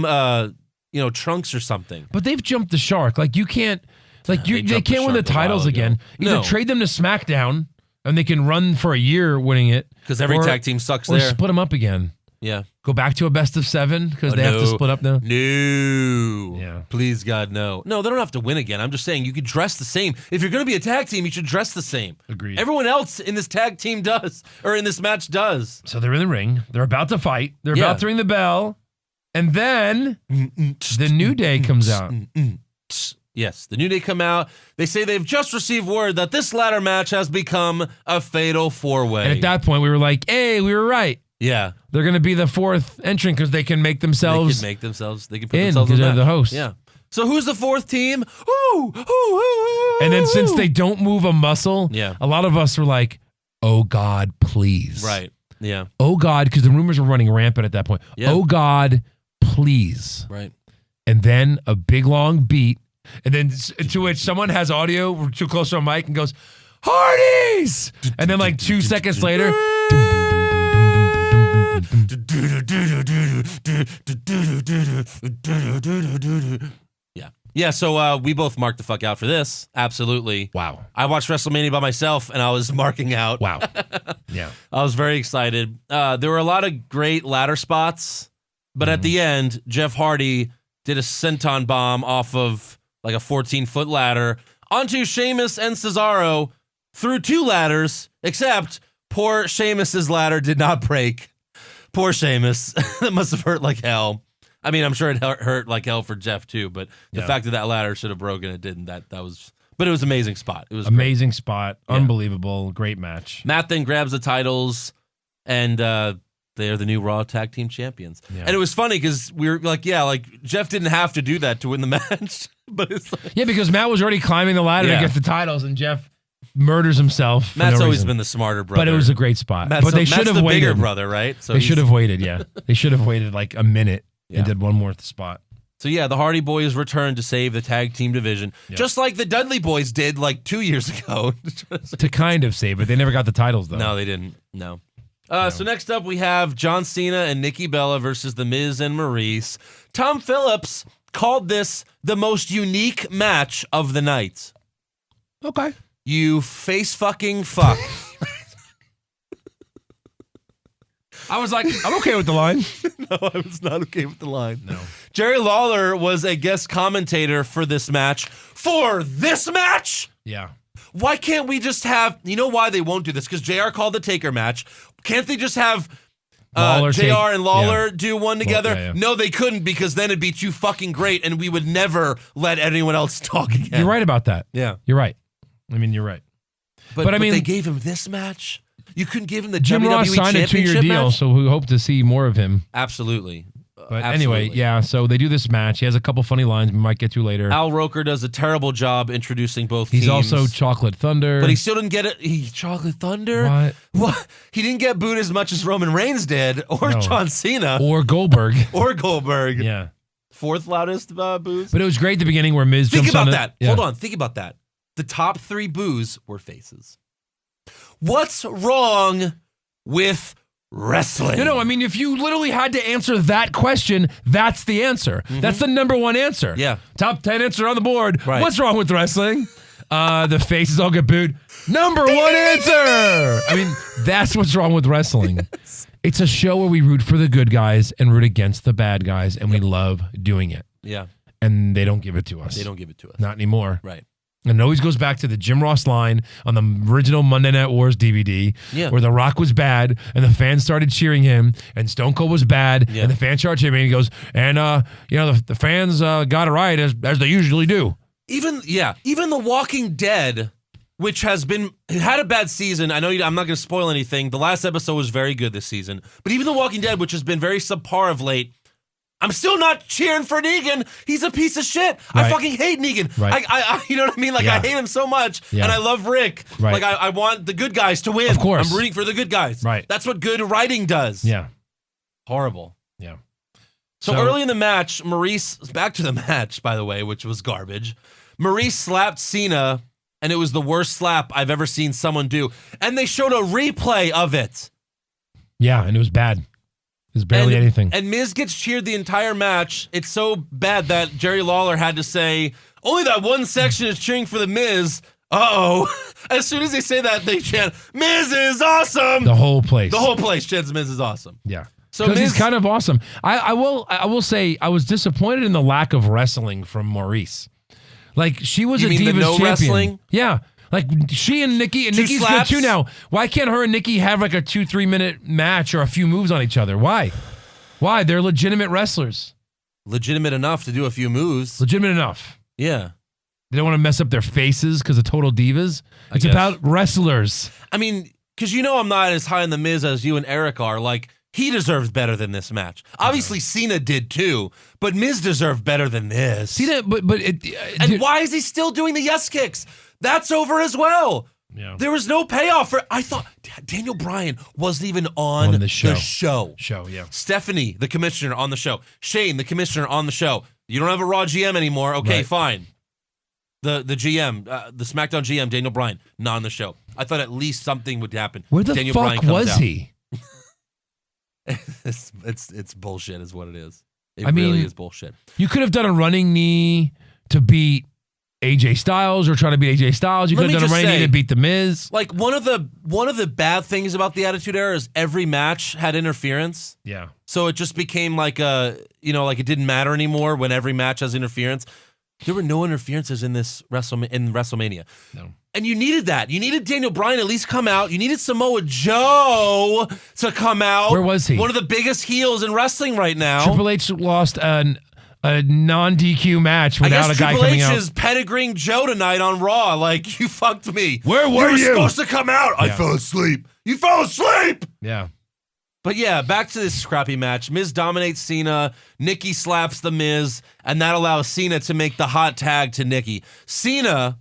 trunks or something. But they've jumped the shark. Like, you can't, like, They they jumped the can't win the shark a while titles ago. again. Either No. trade them to SmackDown and they can run for a year winning it. Because every or- tag team sucks Or there. split them up again. Yeah. Go back to a best of 7 because they have to split up now. No. Yeah. Please, God, no. No, they don't have to win again. I'm just saying you could dress the same. If you're going to be a tag team, you should dress the same. Agreed. Everyone else in this tag team does, or in this match does. So they're in the ring. They're about to fight. They're about to ring the bell. And then the New Day comes out. Yes, the New Day come out. They say they've just received word that this ladder match has become a fatal four-way. And at that point, we were like, hey, we were right. Yeah. They're going to be the 4th entrant because they can make themselves. They can put in, themselves 'cause in they're the the match. host. Yeah. So who's the 4th team? Ooh. And then since they don't move a muscle, Yeah. a lot of us were like, oh, God, please. Right. Yeah. Oh, God, because the rumors were running rampant at that point. Yeah. Oh, God, please. Right. And then a big, long beat. And then to which someone has audio too close to a mic and goes, Hardys! And then like 2 seconds later, Yeah, so we both marked the fuck out for this. Absolutely. wow. I watched WrestleMania by myself, and I was marking out. Wow. Yeah. I was very excited. There were a lot of great ladder spots, but at the end, Jeff Hardy did a senton bomb off of like a 14-foot ladder onto Sheamus and Cesaro through 2 ladders, except poor Sheamus's ladder did not break. Poor Sheamus. That must have hurt like hell. I mean, I'm sure it hurt like hell for Jeff too, but the fact that ladder should have broken, it didn't. That was, but it was an amazing spot. It was Amazing great. spot. Yeah. Unbelievable. Great match. Matt then grabs the titles, and they are the new Raw Tag Team Champions. Yeah. And it was funny because we were like, Jeff didn't have to do that to win the match, but it's like, Yeah, because Matt was already climbing the ladder Yeah. to get the titles, and Jeff murders himself. For Matt's no always reason. been the smarter brother. But it was a great spot. Matt's but they should have the waited. bigger brother, right? So They should have waited, yeah. They should have waited like a minute and did one more spot. So yeah, the Hardy Boys returned to save the tag team division, just like the Dudley Boys did like 2 years ago. To kind of save it. They never got the titles, though. No, they didn't. No. So next up, we have John Cena and Nikki Bella versus The Miz and Maryse. Tom Phillips called this the most unique match of the night. Okay. You face fucking fuck. I was like, I'm okay with the line. No, I was not okay with the line. No. Jerry Lawler was a guest commentator for this match. For this match? Yeah. Why can't we just have, you know why they won't do this? Because JR called the Taker match. Can't they just have JR and Lawler do one together? yeah. No, they couldn't, because then it'd be too fucking great and we would never let anyone else talk again. You're right about that. Yeah. You're right. I mean, you're right. But I mean, they gave him this match? You couldn't give him the Jim WWE Ross signed a Championship 2-year deal, match? so we hope to see more of him. Absolutely. But anyway, yeah, so they do this match. He has a couple funny lines we might get to later. Al Roker does a terrible job introducing both He's teams. also Chocolate Thunder. But he still didn't get it. Chocolate Thunder? What? He didn't get booed as much as Roman Reigns did, or John Cena. Or Goldberg. Or Goldberg. Yeah. Fourth loudest boos. But it was great at the beginning where Miz Think jumps about on that. Yeah. Hold on. Think about that. The top 3 boos were faces. What's wrong with wrestling? No, I mean, if you literally had to answer that question, that's the answer. That's the number one answer. Yeah. Top 10 answer on the board. Right. What's wrong with wrestling? The faces all get booed. Number one answer. I mean, that's what's wrong with wrestling. It's a show where we root for the good guys and root against the bad guys, and we love doing it. Yeah. And they don't give it to us. They don't give it to us. Not anymore. Right. And it always goes back to the Jim Ross line on the original Monday Night Wars DVD, where The Rock was bad and the fans started cheering him, and Stone Cold was bad and the fans started cheering him. And he goes, and the fans got it right as they usually do. Even The Walking Dead, which had a bad season. I know I'm not going to spoil anything. The last episode was very good this season, but even The Walking Dead, which has been very subpar of late, I'm still not cheering for Negan. He's a piece of shit. Right. I fucking hate Negan. Right. I you know what I mean? Like, I hate him so much, and I love Rick. Right. Like, I want the good guys to win. Of course. I'm rooting for the good guys. Right. That's what good writing does. Yeah. Horrible. Yeah. So early in the match, Maryse, back to the match, by the way, which was garbage. Maryse slapped Cena, and it was the worst slap I've ever seen someone do. And they showed a replay of it. Yeah, and it was bad. There's barely anything. And Miz gets cheered the entire match. It's so bad that Jerry Lawler had to say, only that one section is cheering for the Miz. Uh-oh. As soon as they say that, they chant, Miz is awesome. The whole place. The whole place chants Miz is awesome. Yeah. So Because Miz, he's kind of awesome. I will say I was disappointed in the lack of wrestling from Maryse. Like, she was You a mean the Divas no champion. wrestling? Yeah. Like, she and Nikki, and 2 Nikki's slaps? good too now. Why can't her and Nikki have like a 2-3 minute match or a few moves on each other? Why? Why? They're legitimate wrestlers. legitimate enough to do a few moves. Legitimate enough. Yeah. They don't want to mess up their faces because of Total Divas. It's guess. about wrestlers. I mean, because you know I'm not as high on The Miz as you and Eric are. Like, he deserves better than this match. Obviously, Cena did too, but Miz deserved better than this. Cena, but and why is he still doing the yes kicks? That's over as well. Yeah. There was no payoff for. I thought Daniel Bryan wasn't even on the show. Show, yeah. Stephanie, the commissioner, on the show. Shane, the commissioner, on the show. You don't have a Raw GM anymore. Okay, Right. fine. The GM, the SmackDown GM, Daniel Bryan, not on the show. I thought at least something would happen. Where the Daniel Bryan fuck comes was out. he? It's bullshit, is what it is. It I mean, really is bullshit. You could have done a running knee to beat AJ Styles, or try to beat AJ Styles. You Let could me have done a just running knee say- to beat The Miz. Like one of the bad things about the Attitude Era is every match had interference. Yeah. So it just became like like it didn't matter anymore when every match has interference. There were no interferences in this WrestleMania. No. And you needed that. You needed Daniel Bryan to at least come out. You needed Samoa Joe to come out. Where was he? One of the biggest heels in wrestling right now. Triple H lost a non-DQ match I without guess a guy Triple coming H out. is pedigreeing Joe tonight on Raw. Like, you fucked me. Where were You you? were supposed to come out. I Yeah. fell asleep. You fell asleep. Yeah. But yeah, back to this scrappy match. Miz dominates Cena. Nikki slaps The Miz, and that allows Cena to make the hot tag to Nikki. Cena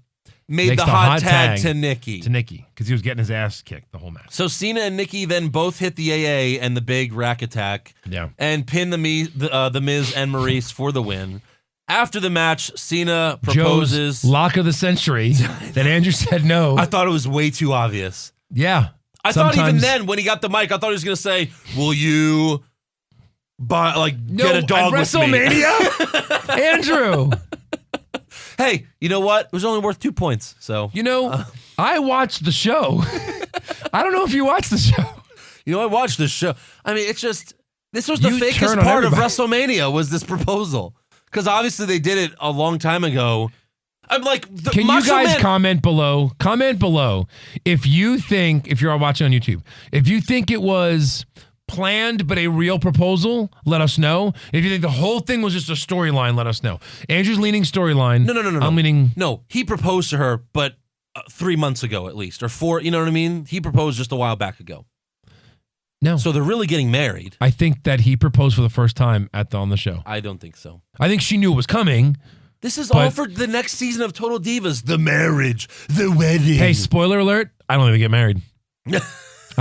made makes the hot tag to Nikki. To Nikki, because he was getting his ass kicked the whole match. So Cena and Nikki then both hit the AA and the big rack attack. Yeah. And pin the Miz and Maryse for the win. After the match, Cena proposes. Joe's lock of the century that Andrew said no. I thought it was way too obvious. Yeah. I thought even then, when he got the mic, I thought he was going to say, will you get a dog with me? WrestleMania? Andrew. Hey, you know what? It was only worth 2 points. So I watched the show. I don't know if you watched the show. I watched this show. I mean, it's just, this was the You fakest turn on part of everybody. WrestleMania was this proposal. Because obviously they did it a long time ago. I'm like, Can you guys comment below? Comment below if you're watching on YouTube, if you think it was planned but a real proposal, let us know. If you think the whole thing was just a storyline, let us know. Andrew's leaning storyline. No. I'm leaning. No, he proposed to her, but 3 months ago at least, or 4. You know what I mean? He proposed just a while back ago. No. So they're really getting married. I think that he proposed for the first time on the show. I don't think so. I think she knew it was coming. This is all for the next season of Total Divas. The marriage, the wedding. Hey, spoiler alert, I don't even get married. I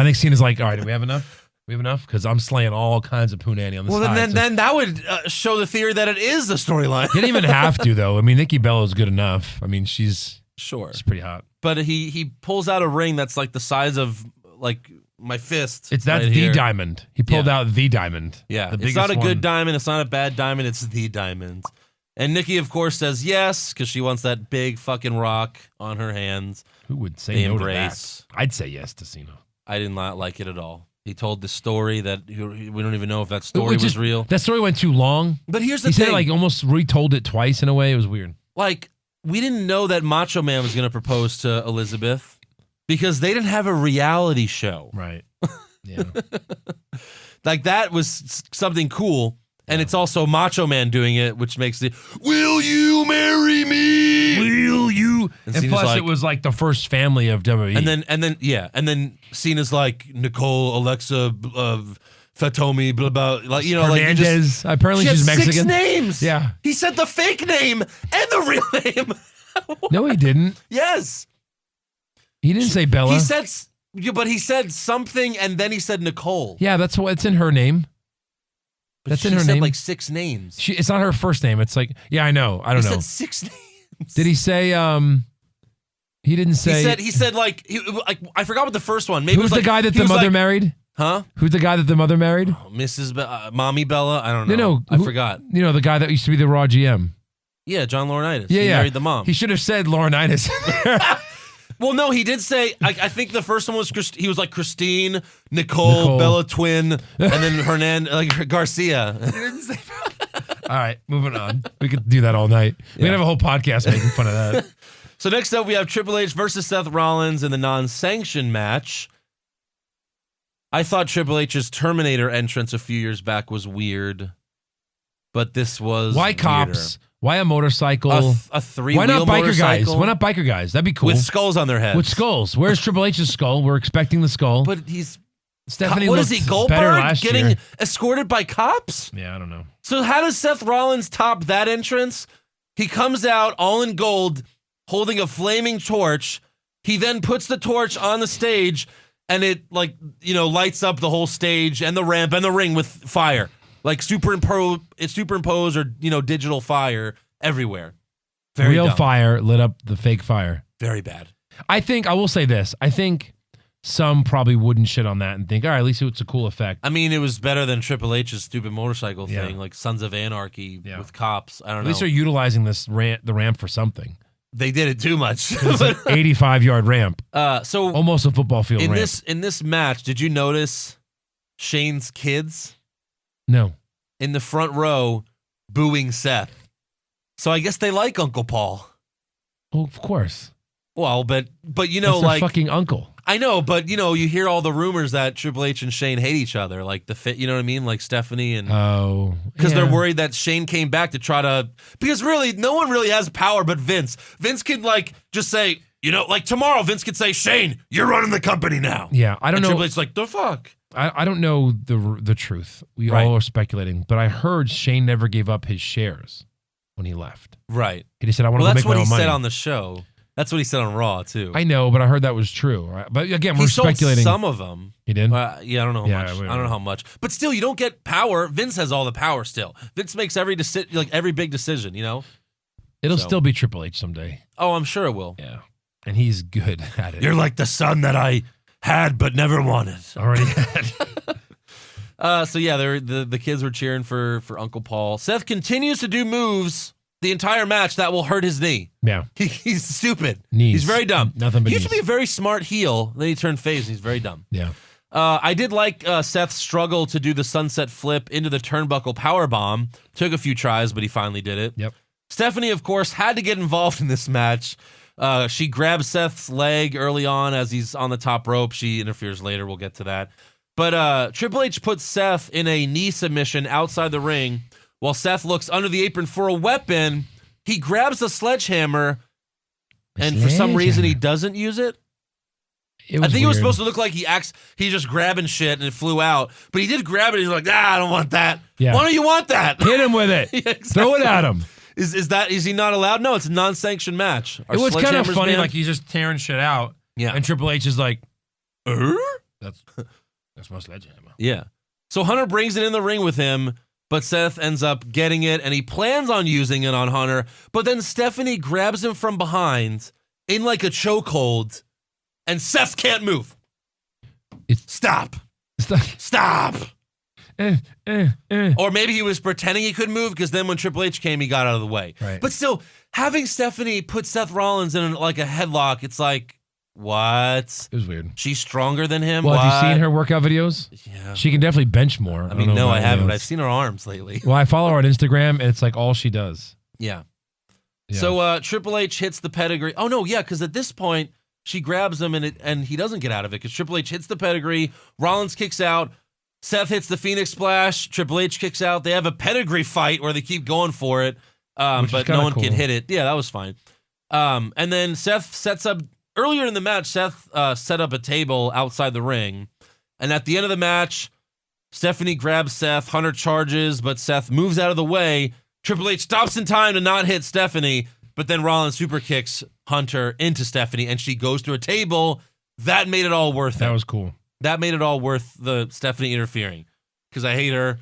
think Cena's like, all right, do we have enough? We have enough? Because I'm slaying all kinds of punani on the side. Well, then that would show the theory that it is a storyline. You didn't even have to, though. I mean, Nikki Bella's good enough. I mean, she's pretty hot. But he pulls out a ring that's like the size of like my fist. That's right the here. diamond. He pulled out the diamond. Yeah, the it's not a biggest good one. diamond. It's not a bad diamond. It's the diamond. And Nikki, of course, says yes because she wants that big fucking rock on her hands. Who would say They no embrace. to that? I'd say yes to Cena. I did not like it at all. He told the story that we don't even know if that story was real. That story went too long. But here's the he thing. said like almost retold it twice in a way. It was weird. Like, we didn't know that Macho Man was going to propose to Elizabeth because they didn't have a reality show. Right. Yeah. Like, that was something cool. And it's also Macho Man doing it, which makes it, will you marry me? Will you? And Cena's plus, like, it was like the first family of WWE. And then Cena's like Nicole, Alexa, Fatomi, blah blah. Like Hernandez. Apparently, she she's had Mexican. 6 names. Yeah. He said the fake name and the real name. No, he didn't. Yes. He didn't say Bella. He said something, and then he said Nicole. Yeah, that's what's in her name. But That's she in her said name. like 6 names. It's not her first name. It's like, yeah, I know. I don't know. He said 6 names. Did he say? He didn't say. He said like I forgot what the first one. Maybe it Who's was the guy that the mother married? Huh? Who's the guy that the mother married? Mrs. Mommy Bella. I don't know. No, I forgot. You know, the guy that used to be the Raw GM. Yeah, John Laurinaitis. Yeah, he married the mom. He should have said Laurinaitis. Well, no, he did say. I think the first one was he was like Christine, Nicole. Bella twin, and then Garcia. He didn't say. All right, moving on. We could do that all night. We could have a whole podcast making fun of that. So next up, we have Triple H versus Seth Rollins in the non-sanctioned match. I thought Triple H's Terminator entrance a few years back was weird, but this was Why cops? weirder. Why a motorcycle? A three-wheel Why not biker guys? motorcycle? Why not biker guys? That'd be cool. With skulls on their heads. With skulls. Where's Triple H's skull? We're expecting the skull. But he's... Stephanie what is looked he, better Goldberg, last getting year. escorted by cops? Yeah, I don't know. So how does Seth Rollins top that entrance? He comes out all in gold, holding a flaming torch. He then puts the torch on the stage, and it lights up the whole stage and the ramp and the ring with fire, like superimposed or digital fire everywhere. Very Real dumb. fire lit up the fake fire. Very bad. I will say this. I think some probably wouldn't shit on that and think, all right, at least it's a cool effect. I mean, it was better than Triple H's stupid motorcycle Yeah. thing, like Sons of Anarchy with cops. I don't know. At least they're utilizing the ramp for something. They did it too much. It's an 85-yard ramp. So almost a football field in ramp. in this match, did you notice Shane's kids No. in the front row booing Seth? So I guess they like Uncle Paul. Well, of course. Well, but That's their fucking uncle. I know, but you hear all the rumors that Triple H and Shane hate each other, like you know what I mean, like Stephanie and because they're worried that Shane came back to try to because really no one really has power but Vince. Vince can just say like tomorrow Vince could say Shane, you're running the company now. Yeah, I don't know. Triple H's like the fuck. I don't know the truth. We all are speculating, but I heard Shane never gave up his shares when he left. Right. He just said, "I want to that's make my what own he money." said on the show. That's what he said on Raw too. I know, but I heard that was true. Right? But again, we're He sold speculating. some of them. He did? Yeah, I don't know how much. I don't know how much. But still, you don't get power. Vince has all the power still. Vince makes every big decision, you know? It'll still be Triple H someday. Oh, I'm sure it will. Yeah. And he's good at it. You're like the son that I had but never wanted. Already had. So yeah, the kids were cheering for Uncle Paul. Seth continues to do moves the entire match that will hurt his knee. Yeah. He's stupid. Knees. He's very dumb. Nothing but He used to knees. be a very smart heel. Then he turned face. And he's very dumb. Yeah. I did like Seth's struggle to do the sunset flip into the turnbuckle powerbomb. Took a few tries, but he finally did it. Yep. Stephanie, of course, had to get involved in this match. She grabs Seth's leg early on as he's on the top rope. She interferes later. We'll get to that. But Triple H puts Seth in a knee submission outside the ring while Seth looks under the apron for a weapon. He grabs the sledgehammer, and for some reason he doesn't use it. I think it was supposed to look like he's just grabbing shit and it flew out. But he did grab it. He's like, I don't want that. Yeah. Why don't you want that? Hit him with it. Yeah, exactly. Throw it at him. Is he not allowed? No, it's a non-sanctioned match. It was kind of sledgehammers funny, banned? like he's just tearing shit out. Yeah. And Triple H is like, that's my sledgehammer. Yeah. So Hunter brings it in the ring with him, but Seth ends up getting it, and he plans on using it on Hunter. But then Stephanie grabs him from behind in like a chokehold, and Seth can't move. Stop. Stop. Or maybe he was pretending he couldn't move because then when Triple H came, he got out of the way. Right. But still, having Stephanie put Seth Rollins in like a headlock, it's like, what? It was weird. She's stronger than him? Well, what? have you seen her workout videos? Yeah. She can definitely bench more. I mean, no, I haven't. But I've seen her arms lately. Well, I follow her on Instagram, and it's like all she does. Yeah. Yeah. So Triple H hits the pedigree. Oh, no, yeah, because at this point, she grabs him, and he doesn't get out of it because Triple H hits the pedigree. Rollins kicks out. Seth hits the Phoenix Splash. Triple H kicks out. They have a pedigree fight where they keep going for it, but no one can hit it. Yeah, that was fine. And then Seth sets up, earlier in the match, Seth set up a table outside the ring. And at the end of the match, Stephanie grabs Seth. Hunter charges, but Seth moves out of the way. Triple H stops in time to not hit Stephanie, but then Rollins super kicks Hunter into Stephanie, and she goes through a table. That made it all worth it. That was cool. That made it all worth the Stephanie interfering because I hate her,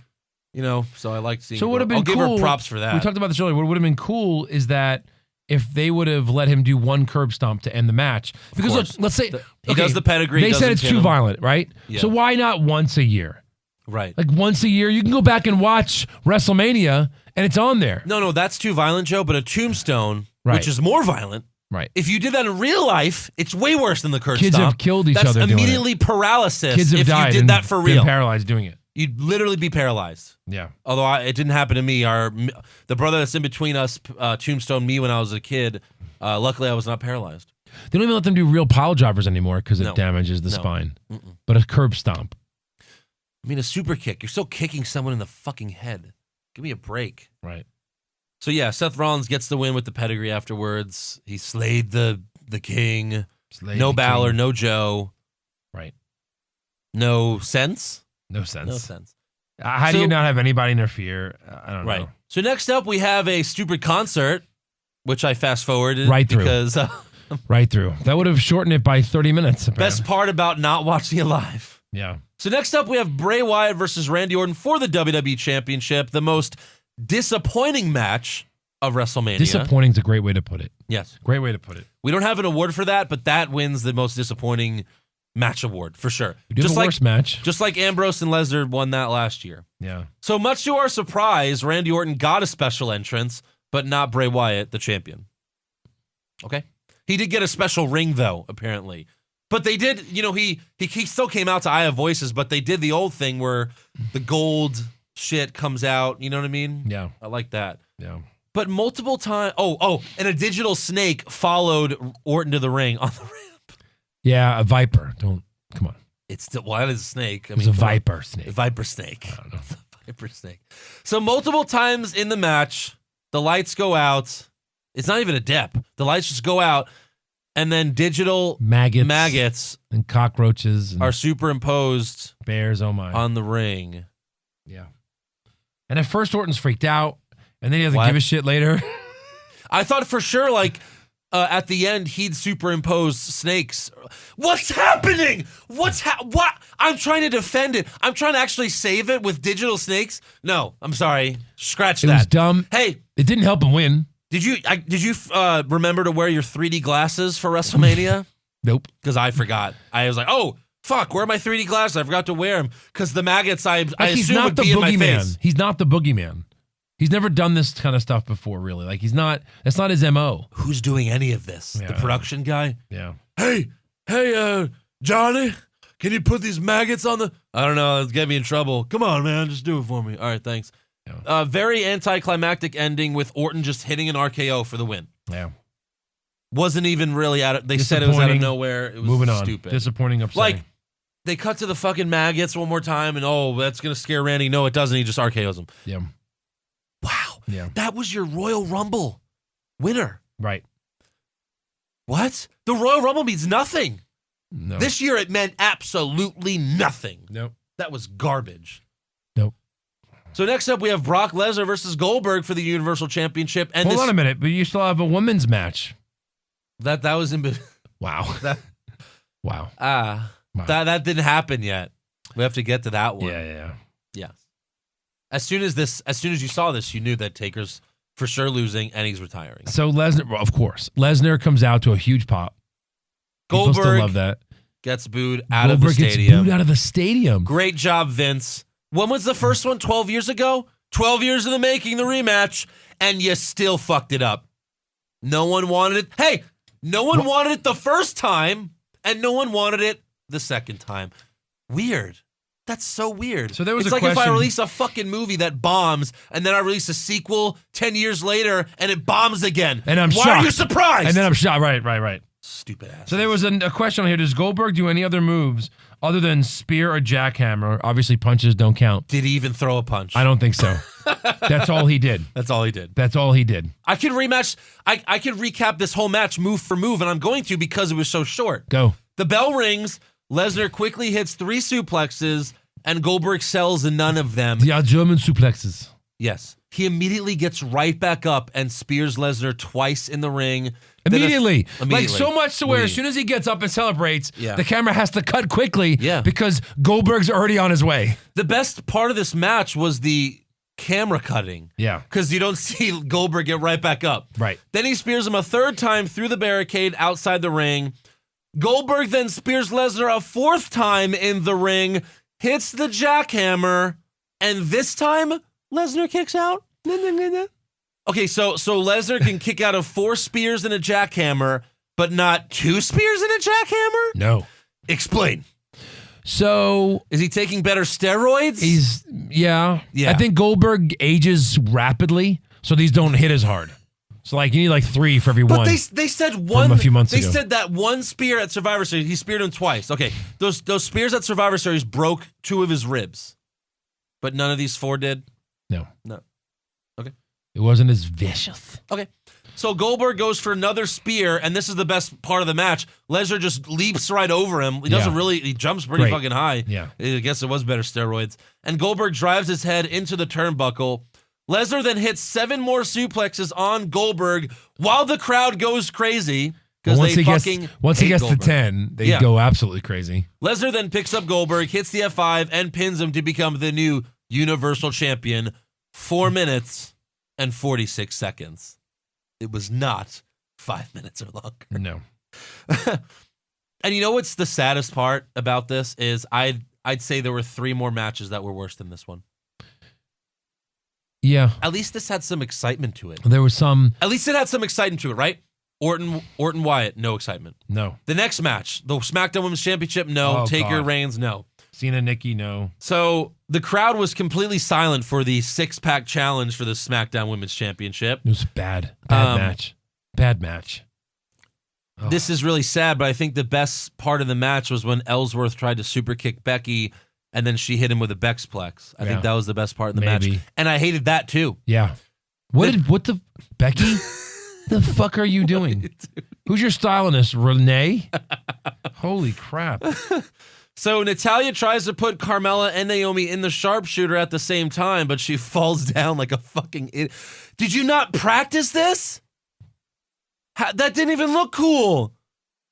so I like seeing So it would have been I'll cool. give her props for that. We talked about this earlier. What would have been cool is that if they would have let him do one curb stomp to end the match. Because look, let's say he does the pedigree. They said it's doesn't too hit him. violent, right? Yeah. So why not once a year? Right. Like once a year, you can go back and watch WrestleMania, and it's on there. No, that's too violent, Joe. But a tombstone, Right. which is more violent. Right. If you did that in real life, it's way worse than the curb Kids stomp. have killed each That's other doing immediately paralysis. Kids have if died. you did and that for been real, paralyzed doing it. you'd literally be paralyzed. Yeah. Although it didn't happen to me. The brother that's in between us tombstoned me when I was a kid. Luckily, I was not paralyzed. They don't even let them do real pile drivers anymore because it No. damages the No. spine. But a curb stomp. I mean, a super kick. You're still kicking someone in the fucking head. Give me a break. Right. So yeah, Seth Rollins gets the win with the pedigree afterwards. He slayed the king. Slayed No the Balor, king. no Joe. Right. No sense. No sense. No sense. How do So- you not have anybody interfere? I don't Right. know. So next up, we have a stupid concert, which I fast forwarded Right through. because Right through. That would have shortened it by 30 minutes. best Apparently. part about not watching it live. Yeah. So next up, we have Bray Wyatt versus Randy Orton for the WWE Championship, the most disappointing match of WrestleMania. Disappointing is a great way to put it. Yes. Great way to put it. We don't have an award for that, but that wins the most disappointing match award for sure. We do have a worst match. Just like Ambrose and Lesnar won that last year. Yeah. So much to our surprise, Randy Orton got a special entrance, but not Bray Wyatt, the champion. Okay. He did get a special ring, though, apparently. But they did, he still came out to Eye of Voices, but they did the old thing where the gold shit comes out. You know what I mean? Yeah. I like that. Yeah. But multiple times, and a digital snake followed Orton to the ring on the ramp. Yeah, a viper. Come on. It's still, that is a snake. I It was a viper snake. A viper snake. I don't know. Viper snake. So multiple times in the match, the lights go out. It's not even a dep. The lights just go out, and then digital maggots and cockroaches and are superimposed bears. Oh my! on the ring. Yeah. And at first Orton's freaked out, and then he doesn't What? give a shit later. I thought for sure, at the end, he'd superimpose snakes. What's happening? What? I'm trying to defend it. I'm trying to actually save it with digital snakes. No, I'm sorry. Scratch that. It was dumb. Hey, it didn't help him win. did you remember to wear your 3D glasses for WrestleMania? Nope. Because I forgot. I was like, oh, fuck, where are my 3D glasses? I forgot to wear them. Because the maggots, I he's assume not would the be in my boogeyman. face. He's not the boogeyman. He's never done this kind of stuff before, really. Like, he's not, that's not his MO. Who's doing any of this? The Yeah. production guy? Yeah. Hey, Johnny, can you put these maggots on the... I don't know, it's getting me in trouble. Come on, man, just do it for me. All right, thanks. Yeah. Very anticlimactic ending with Orton just hitting an RKO for the win. Yeah. Wasn't even really they said it was out of nowhere. It was Moving on. stupid. Disappointing, upsetting. Like, they cut to the fucking maggots one more time, and that's going to scare Randy. No, it doesn't. He just RKOs him. Yeah. Wow. Yeah. That was your Royal Rumble winner. Right. What? The Royal Rumble means nothing. No. This year it meant absolutely nothing. Nope. That was garbage. Nope. So next up we have Brock Lesnar versus Goldberg for the Universal Championship. And Hold on a minute, but you still have a women's match. That was in Wow. That- Wow. wow. That didn't happen yet. We have to get to that one. Yeah. Yes. As soon as you saw this, you knew that Taker's for sure losing and he's retiring. So Lesnar, well, of course, Lesnar comes out to a huge pop. People still Goldberg love that. gets booed out Goldberg of the gets stadium. booed out of the stadium. Great job, Vince. When was the first one? 12 years ago? 12 years in the making, the rematch, and you still fucked it up. No one wanted it. Hey, no one wanted it the first time, and no one wanted it the second time. Weird. That's so weird. So there was it's a like if I question- release a fucking movie that bombs, and then I release a sequel 10 years later, and it bombs again. And I'm Why shocked. are you surprised? And then I'm shocked. Right. Stupid ass. So there was a question on here. Does Goldberg do any other moves other than spear or jackhammer? Obviously, punches don't count. Did he even throw a punch? I don't think so. That's all he did. That's all he did. That's all he did. I could rematch. I could recap this whole match move for move, and I'm going to because it was so short. Go. The bell rings. Lesnar quickly hits 3 suplexes, and Goldberg sells none of them. The German suplexes. Yes. He immediately gets right back up and spears Lesnar twice in the ring. Immediately. Then Like so much to where as soon as he gets up and celebrates, the camera has to cut quickly because Goldberg's already on his way. The best part of this match was the camera cutting. Yeah. Because you don't see Goldberg get right back up. Right. Then he spears him a 3rd time through the barricade outside the ring. Goldberg then spears Lesnar a 4th time in the ring, hits the jackhammer, and this time Lesnar kicks out. Okay, so Lesnar can kick out of 4 spears and a jackhammer, but not 2 spears and a jackhammer? No. Explain. So Is he taking better steroids? Yeah. Yeah. I think Goldberg ages rapidly, so these don't hit as hard. So like you need like 3 for every But one. they said one. From a few months they ago. said that one spear at Survivor Series, he speared him twice. Okay, those spears at Survivor Series broke 2 of his ribs, but none of these 4 did. No. Okay. It wasn't as vicious. Okay. So Goldberg goes for another spear, and this is the best part of the match. Lesnar just leaps right over him. He doesn't really. He jumps pretty Great. fucking high. Yeah. I guess it was better steroids. And Goldberg drives his head into the turnbuckle. Lesnar then hits 7 more suplexes on Goldberg while the crowd goes crazy because Once they he fucking gets Goldberg. to 10, they Yeah. go absolutely crazy. Lesnar then picks up Goldberg, hits the F5, and pins him to become the new Universal Champion. 4 minutes and 46 seconds. It was not 5 minutes or longer. No. And you know what's the saddest part about this is I'd say there were 3 more matches that were worse than this one. Yeah. At least this had some excitement to it. There was some. At least it had some excitement to it, right? Orton Wyatt, no excitement. No. The next match, the SmackDown Women's Championship, no. Oh, Taker God. Reigns, no. Cena, Nikki, no. So the crowd was completely silent for the 6-pack challenge for the SmackDown Women's Championship. It was bad. Bad match. Bad match. Oh. This is really sad, but I think the best part of the match was when Ellsworth tried to super kick Becky and then she hit him with a Bexplex. I think that was the best part of the match. And I hated that too. Yeah. What the Becky? The fuck are you doing? Who's your stylist? Renee? Holy crap. So Natalya tries to put Carmella and Naomi in the sharpshooter at the same time, but she falls down like a fucking idiot. Did you not practice this? That didn't even look cool.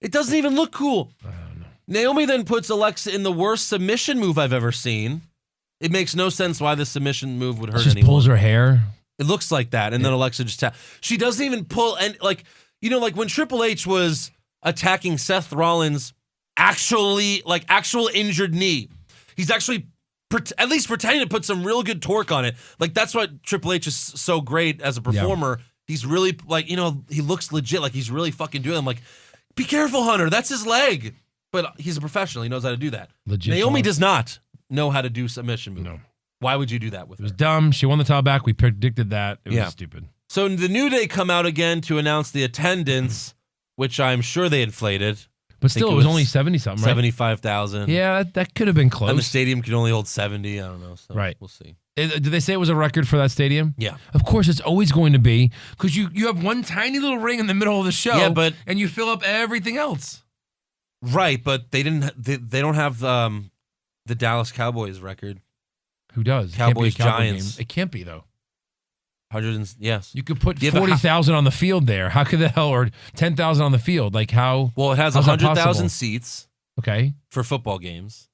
It doesn't even look cool. I don't know. Naomi then puts Alexa in the worst submission move I've ever seen. It makes no sense why the submission move would hurt She just anyone. pulls her hair. It looks like that, and then Alexa just she doesn't even pull, and like when Triple H was attacking Seth Rollins, actual injured knee, he's actually at least pretending to put some real good torque on it. Like that's what Triple H is so great as a performer. Yeah. He's really he looks legit, like he's really fucking doing it. I'm like, be careful, Hunter, that's his leg. But he's a professional, he knows how to do that. Legit. Naomi does not know how to do submission moves. No. Why would you do that with her? It was dumb. She won the title back. We predicted that. It was stupid. So the New Day come out again to announce the attendance, which I'm sure they inflated. But still, it was only 70-something, right? 75,000. Yeah, that could have been close. And the stadium could only hold 70. I don't know. So right. We'll see. Did they say it was a record for that stadium? Yeah. Of course, it's always going to be, because you have one tiny little ring in the middle of the show, and you fill up everything else. Right, but they don't have the Dallas Cowboys record. Who does? Cowboys Giants. It can't be though. Yes. You could put 40,000 on the field there. How could the hell, or 10,000 on the field? Like how? Well, it has 100,000 seats. Okay. For football games,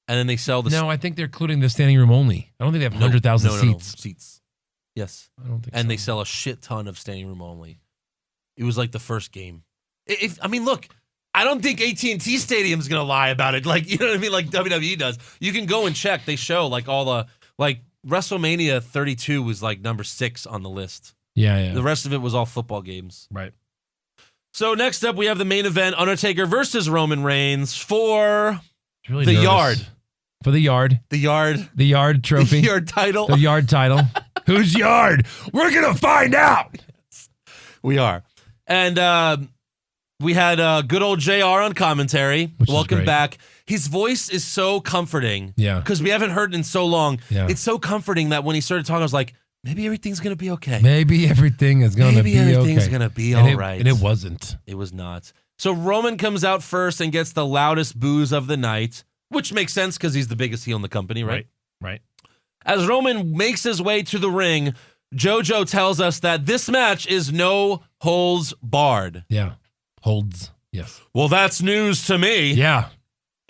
and then they sell the. No, I think they're including the standing room only. I don't think they have 100,000 seats. No, seats. Yes. I don't think. And so. they sell a shit ton of standing room only. It was like the first game. Look. I don't think AT&T Stadium's going to lie about it. Like, you know what I mean? Like WWE does. You can go and check. They show like all the, like WrestleMania 32 was like number 6 on the list. Yeah. The rest of it was all football games. Right. So next up, we have the main event, Undertaker versus Roman Reigns for really the nervous. yard. For the yard. The yard. The yard trophy. The yard title. The yard title. Whose yard? We're going to find out. We are. And, we had good old JR on commentary. Welcome back. His voice is so comforting. Yeah. Because we haven't heard it in so long. Yeah. It's so comforting that when he started talking, I was like, maybe everything's going to be okay. Maybe everything is going to be okay. Maybe everything's going to be all right. And it wasn't. It was not. So Roman comes out first and gets the loudest boos of the night, which makes sense because he's the biggest heel in the company, right? Right. As Roman makes his way to the ring, JoJo tells us that this match is no holds barred. Yeah. Holds. Yes. Well, that's news to me. Yeah.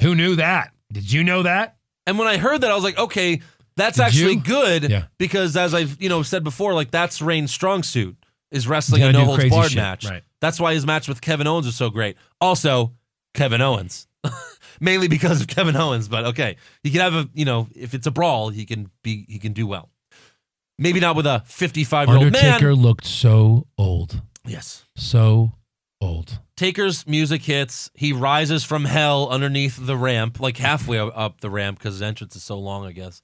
Who knew that? Did you know that? And when I heard that, I was like, okay, that's actually good because as I've said before, like that's Reigns' strong suit is wrestling a no holds barred match. Right. That's why his match with Kevin Owens was so great. Also, Kevin Owens, mainly because of Kevin Owens. But okay, he can have if it's a brawl, he can do well. Maybe not with a 55-year-old man. Undertaker looked so old. Yes. So old. Taker's music hits. He rises from hell underneath the ramp, like halfway up the ramp because his entrance is so long, I guess.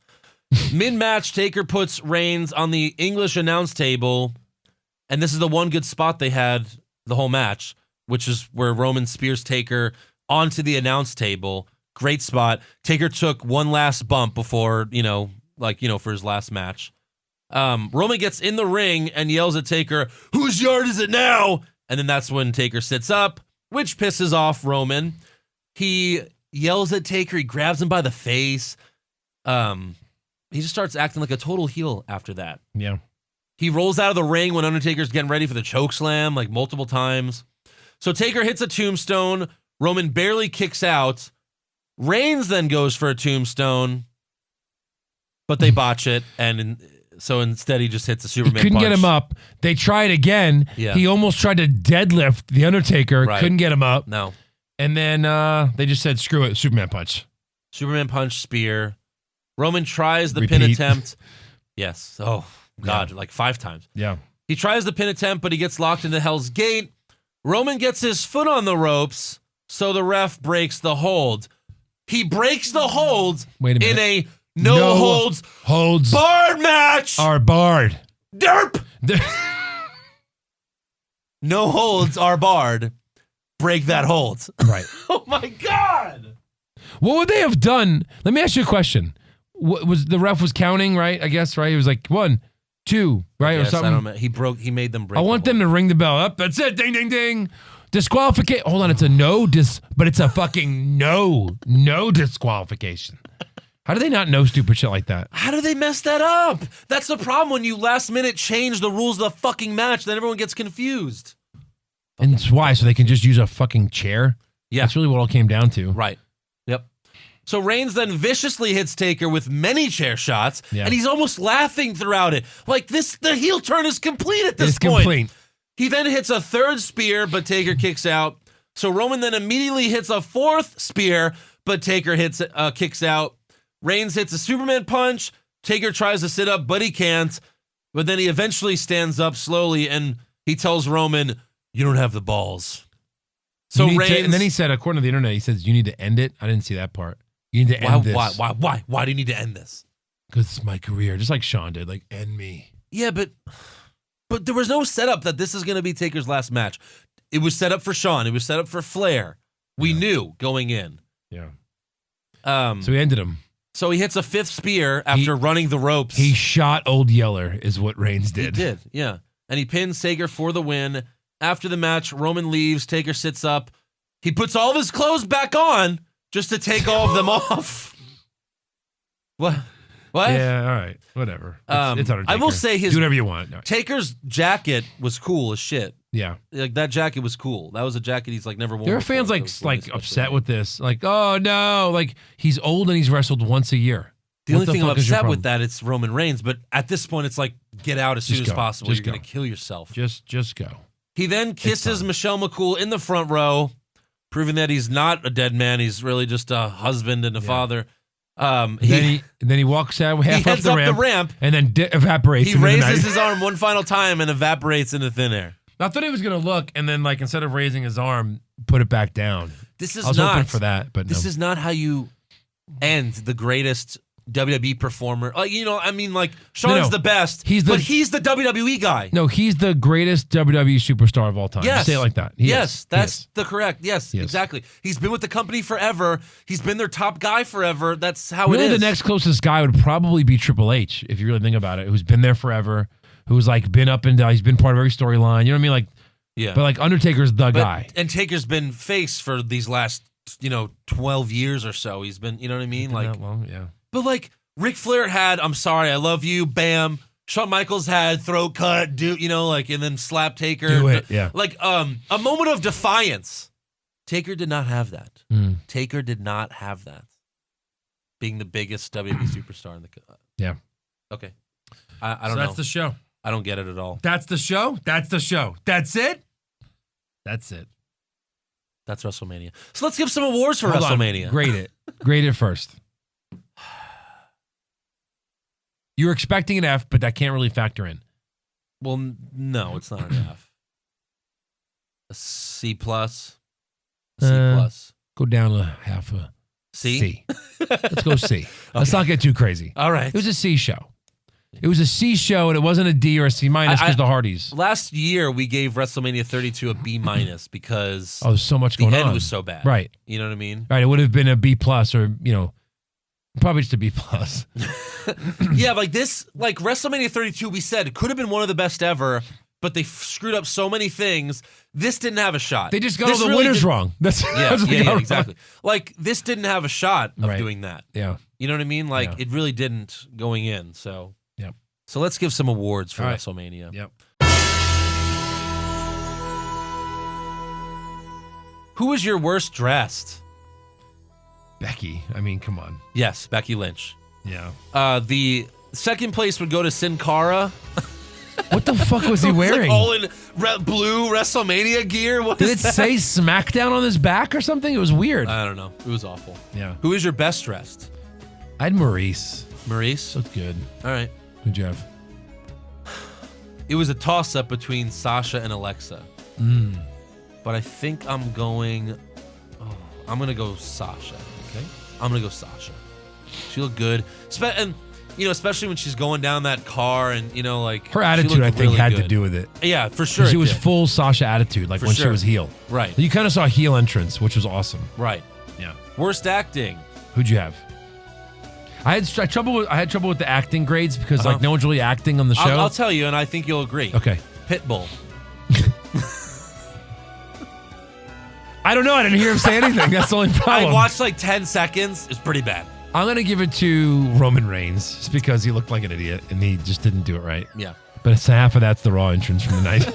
Mid-match, Taker puts Reigns on the English announce table, and this is the one good spot they had the whole match, which is where Roman spears Taker onto the announce table. Great spot. Taker took one last bump before, for his last match. Roman gets in the ring and yells at Taker, "Whose yard is it now?" And then that's when Taker sits up, which pisses off Roman. He yells at Taker. He grabs him by the face. He just starts acting like a total heel after that. Yeah. He rolls out of the ring when Undertaker's getting ready for the choke slam, like multiple times. So Taker hits a tombstone. Roman barely kicks out. Reigns then goes for a tombstone, but they botch it, and so instead he just hits a Superman punch. Couldn't get him up. They tried again. Yeah. He almost tried to deadlift the Undertaker. Right. Couldn't get him up. No. And then they just said, screw it, Superman punch. Superman punch, spear. Roman tries the pin attempt. Yes. Oh, God, like 5 times. Yeah. He tries the pin attempt, but he gets locked into Hell's Gate. Roman gets his foot on the ropes, so the ref breaks the hold. He breaks the hold Wait a minute. in a no holds barred match. Are barred. Derp. No holds are barred. Break that hold. Right. Oh, my God. What would they have done? Let me ask you a question. Was the ref was counting, right? I guess, right? He was like 1, 2, right? Yes, or something. I don't know. He made them break. I want them to ring the bell up. That's it. Ding, ding, ding. Disqualification. Hold on. It's a but it's a fucking no disqualification. How do they not know stupid shit like that? How do they mess that up? That's the problem when you last minute change the rules of the fucking match, then everyone gets confused. And it's why? So they can just use a fucking chair? Yeah. That's really what it all came down to. Right. Yep. So Reigns then viciously hits Taker with many chair shots, and he's almost laughing throughout it. Like the heel turn is complete at this point. Complete. He then hits a third spear, but Taker kicks out. So Roman then immediately hits a fourth spear, but Taker kicks out. Reigns hits a Superman punch. Taker tries to sit up, but he can't. But then he eventually stands up slowly, and he tells Roman, "You don't have the balls." So Reigns, and then he said, according to the internet, he says, "You need to end it." I didn't see that part. You need to end this. Why do you need to end this? Because it's my career, just like Sean did. Like, end me. Yeah, but there was no setup that this is going to be Taker's last match. It was set up for Shawn. It was set up for Flair. We knew going in. Yeah. So he ended him. So he hits a fifth spear after running the ropes. He shot Old Yeller, is what Reigns did. He did, yeah. And he pins Taker for the win. After the match, Roman leaves. Taker sits up. He puts all of his clothes back on just to take all of them off. What? Yeah, all right. Whatever. It's Undertaker. I will say do whatever you want. No. Taker's jacket was cool as shit. Yeah. Like that jacket was cool. That was a jacket he's like never worn. There are fans like upset with this. Like, oh no, like he's old and he's wrestled once a year. The only thing I'm upset with that it's Roman Reigns, but at this point it's like get out as soon as possible. You're gonna kill yourself. Just go. He then kisses Michelle McCool in the front row, proving that he's not a dead man. He's really just a husband and a father. Then he walks out half he heads up the ramp and then evaporates. He raises his arm one final time and evaporates into thin air. I thought he was gonna look and then like instead of raising his arm, put it back down. I was hoping for that, but this is not how you end the greatest WWE performer. Like Shawn's the best, but he's the WWE guy. No, he's the greatest WWE superstar of all time. Yes. Say it like that. That's the correct. Yes, exactly. He's been with the company forever. He's been their top guy forever. That's how it is. The next closest guy would probably be Triple H, if you really think about it, who's been there forever, who's like been up and down. He's been part of every storyline. You know what I mean? Like, yeah. But like Undertaker's the guy. And Taker's been face for these last 12 years or so. He's been, you know what I mean? Like that long, yeah. But like Ric Flair had, "I'm sorry, I love you," bam. Shawn Michaels had throat cut, and then slap Taker. Do it, yeah. Like a moment of defiance. Taker did not have that. Taker did not have that. Being the biggest WWE superstar in the yeah. Okay. I don't know. That's the show. I don't get it at all. That's the show. That's the show. That's it. That's it. That's WrestleMania. So let's give some awards for Hold WrestleMania. On. Grade it first. You're expecting an F, but that can't really factor in. Well, no, it's not an F. A C plus. C plus. Go down to half a C. Let's go C. Okay. Let's not get too crazy. All right. It was a C show. It was a C show, and it wasn't a D or a C minus because the Hardys. Last year, we gave WrestleMania 32 a B minus because there's so much going on. The end was so bad. Right. You know what I mean? Right. It would have been a B plus or, probably just a B plus. Yeah, like this, like WrestleMania 32, we said it could have been one of the best ever, but they screwed up so many things. This didn't have a shot. They just got all the winners wrong. That's exactly. Like this didn't have a shot of doing that. Yeah. You know what I mean? Like it really didn't going in. So yep. So let's give some awards for all right. WrestleMania. Yep. Who was your worst dressed? Becky. I mean, come on. Yes, Becky Lynch. Yeah. The second place would go to Sin Cara. What the fuck was he wearing? Like all in blue WrestleMania gear. What Did is it that? say SmackDown on his back or something? It was weird. I don't know. It was awful. Yeah. Who is your best dressed? I had Maryse. Maryse? Looked good. All right. Who'd you have? It was a toss-up between Sasha and Alexa. But I think I'm going to go Sasha. Okay. I'm going to go Sasha. She looked good. And, especially when she's going down that car and, like... Her attitude, I think, really had good. to do with it. Yeah, for sure. She was full Sasha attitude, like for when sure. she was heel. Right. You kind of saw a heel entrance, which was awesome. Right. Yeah. Worst acting. Who'd you have? I had trouble with the acting grades because like no one's really acting on the show. I'll tell you, and I think you'll agree. Okay. Pitbull. I don't know. I didn't hear him say anything. That's the only problem. I watched like 10 seconds. It's pretty bad. I'm going to give it to Roman Reigns just because he looked like an idiot and he just didn't do it right. Yeah. But it's half of that's the Raw entrance from the night.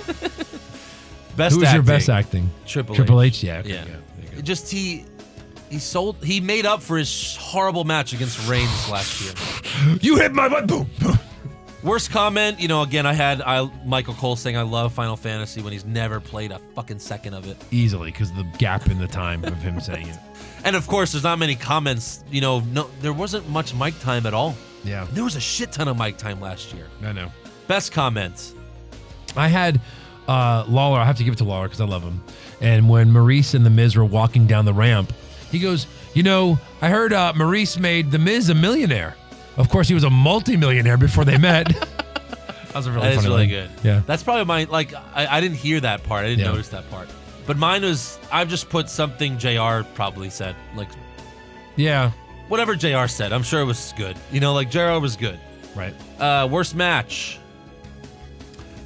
Best Who's acting. your best acting? Triple H? Yeah. Okay, Yeah. There you go. Just he made up for his horrible match against Reigns last year. You hit my butt. Boom. Worst comment, again, I had Michael Cole saying I love Final Fantasy when he's never played a fucking second of it. Easily, because the gap in the time of him saying it. And of course, there's not many comments. No, there wasn't much mic time at all. Yeah. There was a shit ton of mic time last year. I know. Best comments. I had Lawler. I have to give it to Lawler because I love him. And when Maryse and The Miz were walking down the ramp, he goes, I heard Maryse made The Miz a millionaire. Of course, he was a multi-millionaire before they met. That was a really That is funny really line. good. Yeah. That's probably mine. I didn't hear that part. I didn't notice that part. But mine was, I've just put something JR probably said. Yeah. Whatever JR said. I'm sure it was good. JR was good. Right. Worst match.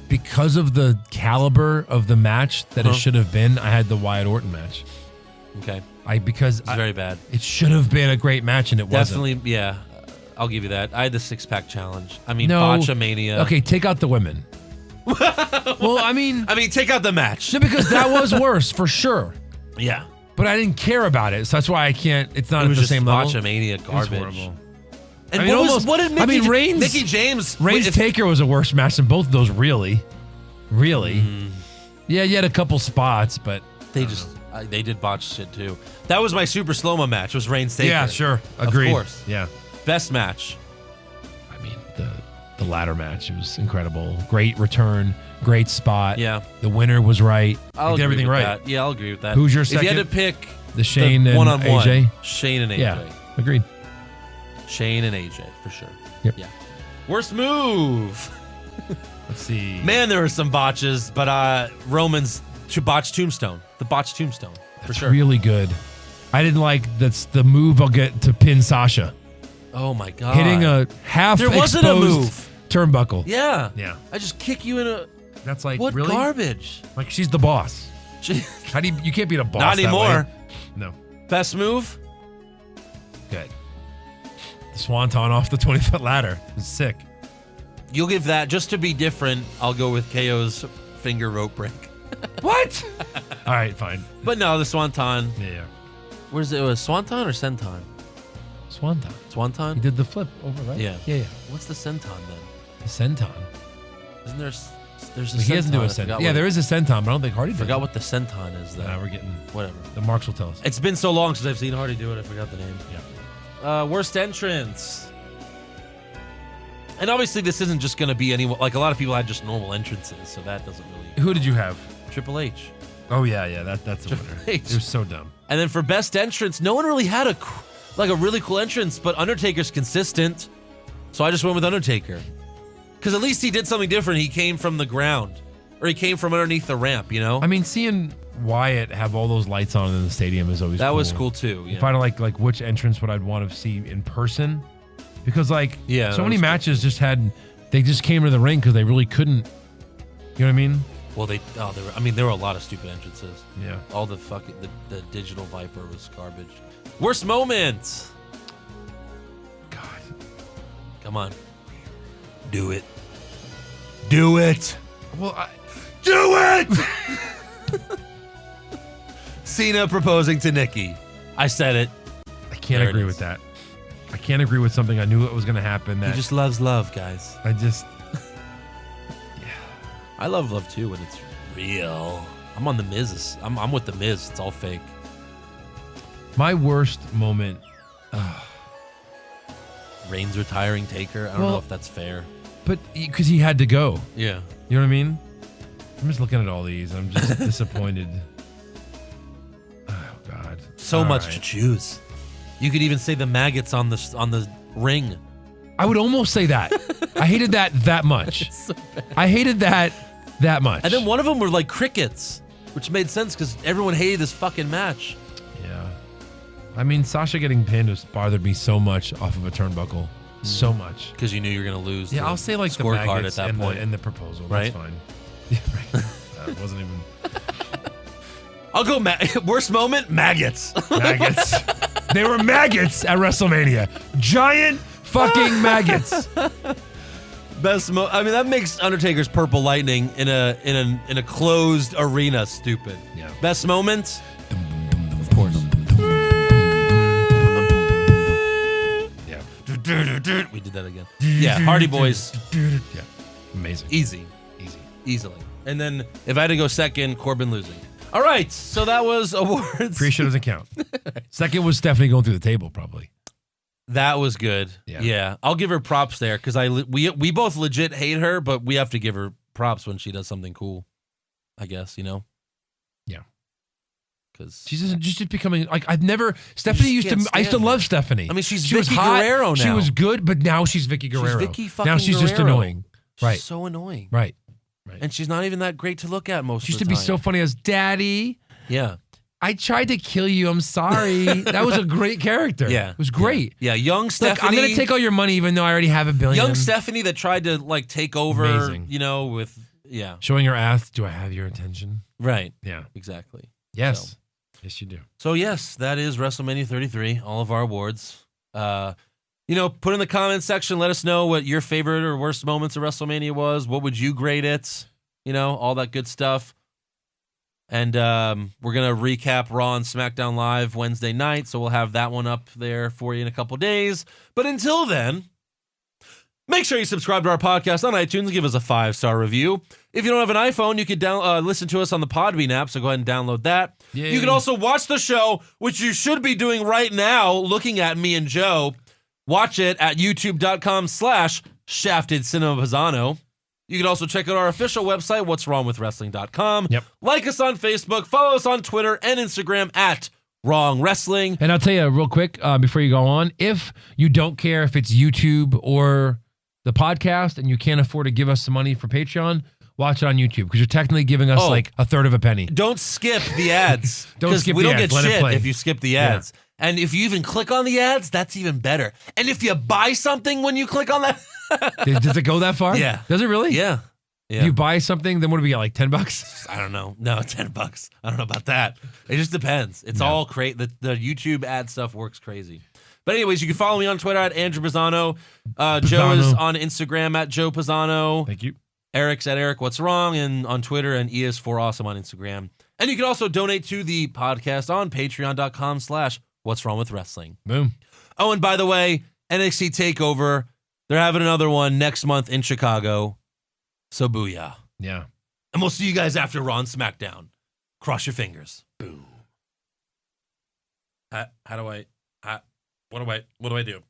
Because of the caliber of the match that it should have been, I had the Wyatt Orton match. Okay. Because It's very bad. it should have been a great match and it wasn't. Definitely, yeah. I'll give you that. I had the 6-pack challenge. I mean, No. Botchamania. Okay, take out the women. Well, I mean, take out the match. because that was worse for sure. Yeah. But I didn't care about it, so that's why I can't. It's not It at was the just same level. Botchamania It was garbage. horrible. And I mean, what did Mickey Reigns, Mickey James Reigns Taker was a worse match than both of those. Really. Yeah, you had a couple spots, but they did botch shit too. That was my super slow-mo match. Was Reigns Taker? yeah, sure, agreed. Of course. Yeah. Best match. I mean, the ladder match, it was incredible. Great return, great spot. Yeah. The winner was right. I'll He did agree everything with right. that. Yeah, I'll agree with that. Who's your If you had to second? pick The Shane and one-on-one, AJ? Shane and AJ. Yeah, agreed. Shane and AJ for sure. Yep. Yeah. Worst move. Let's see. Man, there were some botches, but Roman's botched tombstone. The botched tombstone for That's sure. really good. I didn't like that's the move I'll get to pin Sasha. Oh my god. Hitting a half There wasn't a exposed move. turnbuckle. Yeah. Yeah. I just kick you in a That's like what really garbage. like she's the boss. Gee, How do you can't beat a boss Not that anymore. way. No. Best move? Good. The swanton off the 20-foot ladder. It was sick. You'll give that just to be different. I'll go with KO's finger rope break. What? All right, fine. But no, the swanton. Yeah. Where's it? Was swanton or senton? Swanton. He Swanton? did the flip over, right? Yeah. Yeah. What's the senton then? The senton. Isn't there? There's a He doesn't do a senton. I senton. forgot Yeah, what- there is a senton, but I don't think Hardy I did. forgot what the senton is though. Nah, we're getting Whatever. the marks will tell us. It's been so long since I've seen Hardy do it. I forgot the name. Yeah. Worst entrance. And obviously, this isn't just going to be any like a lot of people had just normal entrances, so that doesn't really. Who did you have? Triple H. Oh yeah, that's a winner. H. It was so dumb. And then for best entrance, no one really had a really cool entrance, but Undertaker's consistent, so I just went with Undertaker because at least he did something different. He came from the ground, or he came from underneath the ramp. I mean, seeing Wyatt have all those lights on in the stadium is always that cool. was cool too. If I don't like which entrance would I'd want to see in person, because Yeah, so that many was matches they just came to the ring because they really couldn't. You know what I mean? Well, there were a lot of stupid entrances. Yeah. All the fucking the digital Viper was garbage. Worst moment. God. Come on. Do it. Do it. Well, Do it. Cena proposing to Nikki. I said it. I can't There it agree is. with that. I can't agree with something I knew it was going to happen. He That just loves love, guys. I just. I love love too when it's real. I'm on the Miz. I'm with the Miz. It's all fake. My worst moment. Reigns retiring Taker. I don't know if that's fair. But because he had to go. Yeah. You know what I mean? I'm just looking at all these. I'm just disappointed. Oh God. So All much right. to choose. You could even say the maggots on the ring. I would almost say that. I hated that much. So bad. I hated that much. And then one of them were like crickets, which made sense because everyone hated this fucking match. Yeah. I mean, Sasha getting pinned has bothered me so much off of a turnbuckle. So much. Because you knew you were going to lose. Yeah, the I'll say like the scorecard maggots at that and point. and the proposal. Right? That's fine. Yeah, right. That wasn't even I'll go worst moment, maggots. maggots. They were maggots at WrestleMania. Giant fucking maggots. I mean, that makes Undertaker's Purple Lightning in a closed arena stupid. Yeah. Best moments? Of course. Yeah. We did that again. Yeah, Hardy Boys. Yeah. Amazing. Easy. Easy. Easily. And then if I had to go second, Corbin losing. All right, so that was awards. Pre-show doesn't count. Second was Stephanie going through the table, probably. That was good. Yeah. I'll give her props there because we both legit hate her, but we have to give her props when she does something cool. I guess, you know. Yeah. Because She's just becoming like Stephanie used to. I used to love Stephanie. I mean, she was Vicky hot. Guerrero now. She was good, but now she's Vicky Guerrero. She's Vicky fucking now she's just Guerrero. annoying. Right. She's so annoying. Right. And she's not even that great to look at most She used of to the be time. so funny as Daddy. Yeah. I tried to kill you. I'm sorry. That was a great character. Yeah. It was great. Yeah. Young Look, Stephanie. I'm going to take all your money even though I already have $1 billion. Young Stephanie that tried to like take over, Amazing. you know, with, yeah. Showing her ass. Do I have your attention? Right. Yeah. Exactly. Yes. So. Yes, you do. So yes, that is WrestleMania 33, all of our awards. You know, put in the comments section, let us know what your favorite or worst moments of WrestleMania was. What would you grade it? You know, all that good stuff. And we're going to recap Raw and SmackDown Live Wednesday night, so we'll have that one up there for you in a couple days. But until then, make sure you subscribe to our podcast on iTunes and give us a 5-star review. If you don't have an iPhone, you could listen to us on the Podbean app, so go ahead and download that. Yay. You can also watch the show, which you should be doing right now, looking at me and Joe. Watch it at youtube.com/ShaftedCinemaPaisano. You can also check out our official website, what'swrongwithwrestling.com. Yep. Like us on Facebook, follow us on Twitter and Instagram at Wrong Wrestling. And I'll tell you real quick before you go on, if you don't care if it's YouTube or the podcast and you can't afford to give us some money for Patreon, watch it on YouTube because you're technically giving us like a third of a penny. Don't skip the ads. Don't skip we the don't ads. get Let it shit play. if you skip the ads. Yeah. And if you even click on the ads, that's even better. And if you buy something when you click on that. Does it go that far? Yeah. Does it really? Yeah. If you buy something, then what do we get, like $10? I don't know. No, $10. I don't know about that. It just depends. It's all crazy. The YouTube ad stuff works crazy. But anyways, you can follow me on Twitter at Andrew Pisano. Joe is on Instagram at Joe Pisano. Thank you. Eric's at Eric What's Wrong and on Twitter, and ES4Awesome on Instagram. And you can also donate to the podcast on patreon.com/What's Wrong with Wrestling. Boom. Oh, and by the way, NXT TakeOver, they're having another one next month in Chicago. So booyah. Yeah. And we'll see you guys after Raw and SmackDown. Cross your fingers. Boom. What do I do?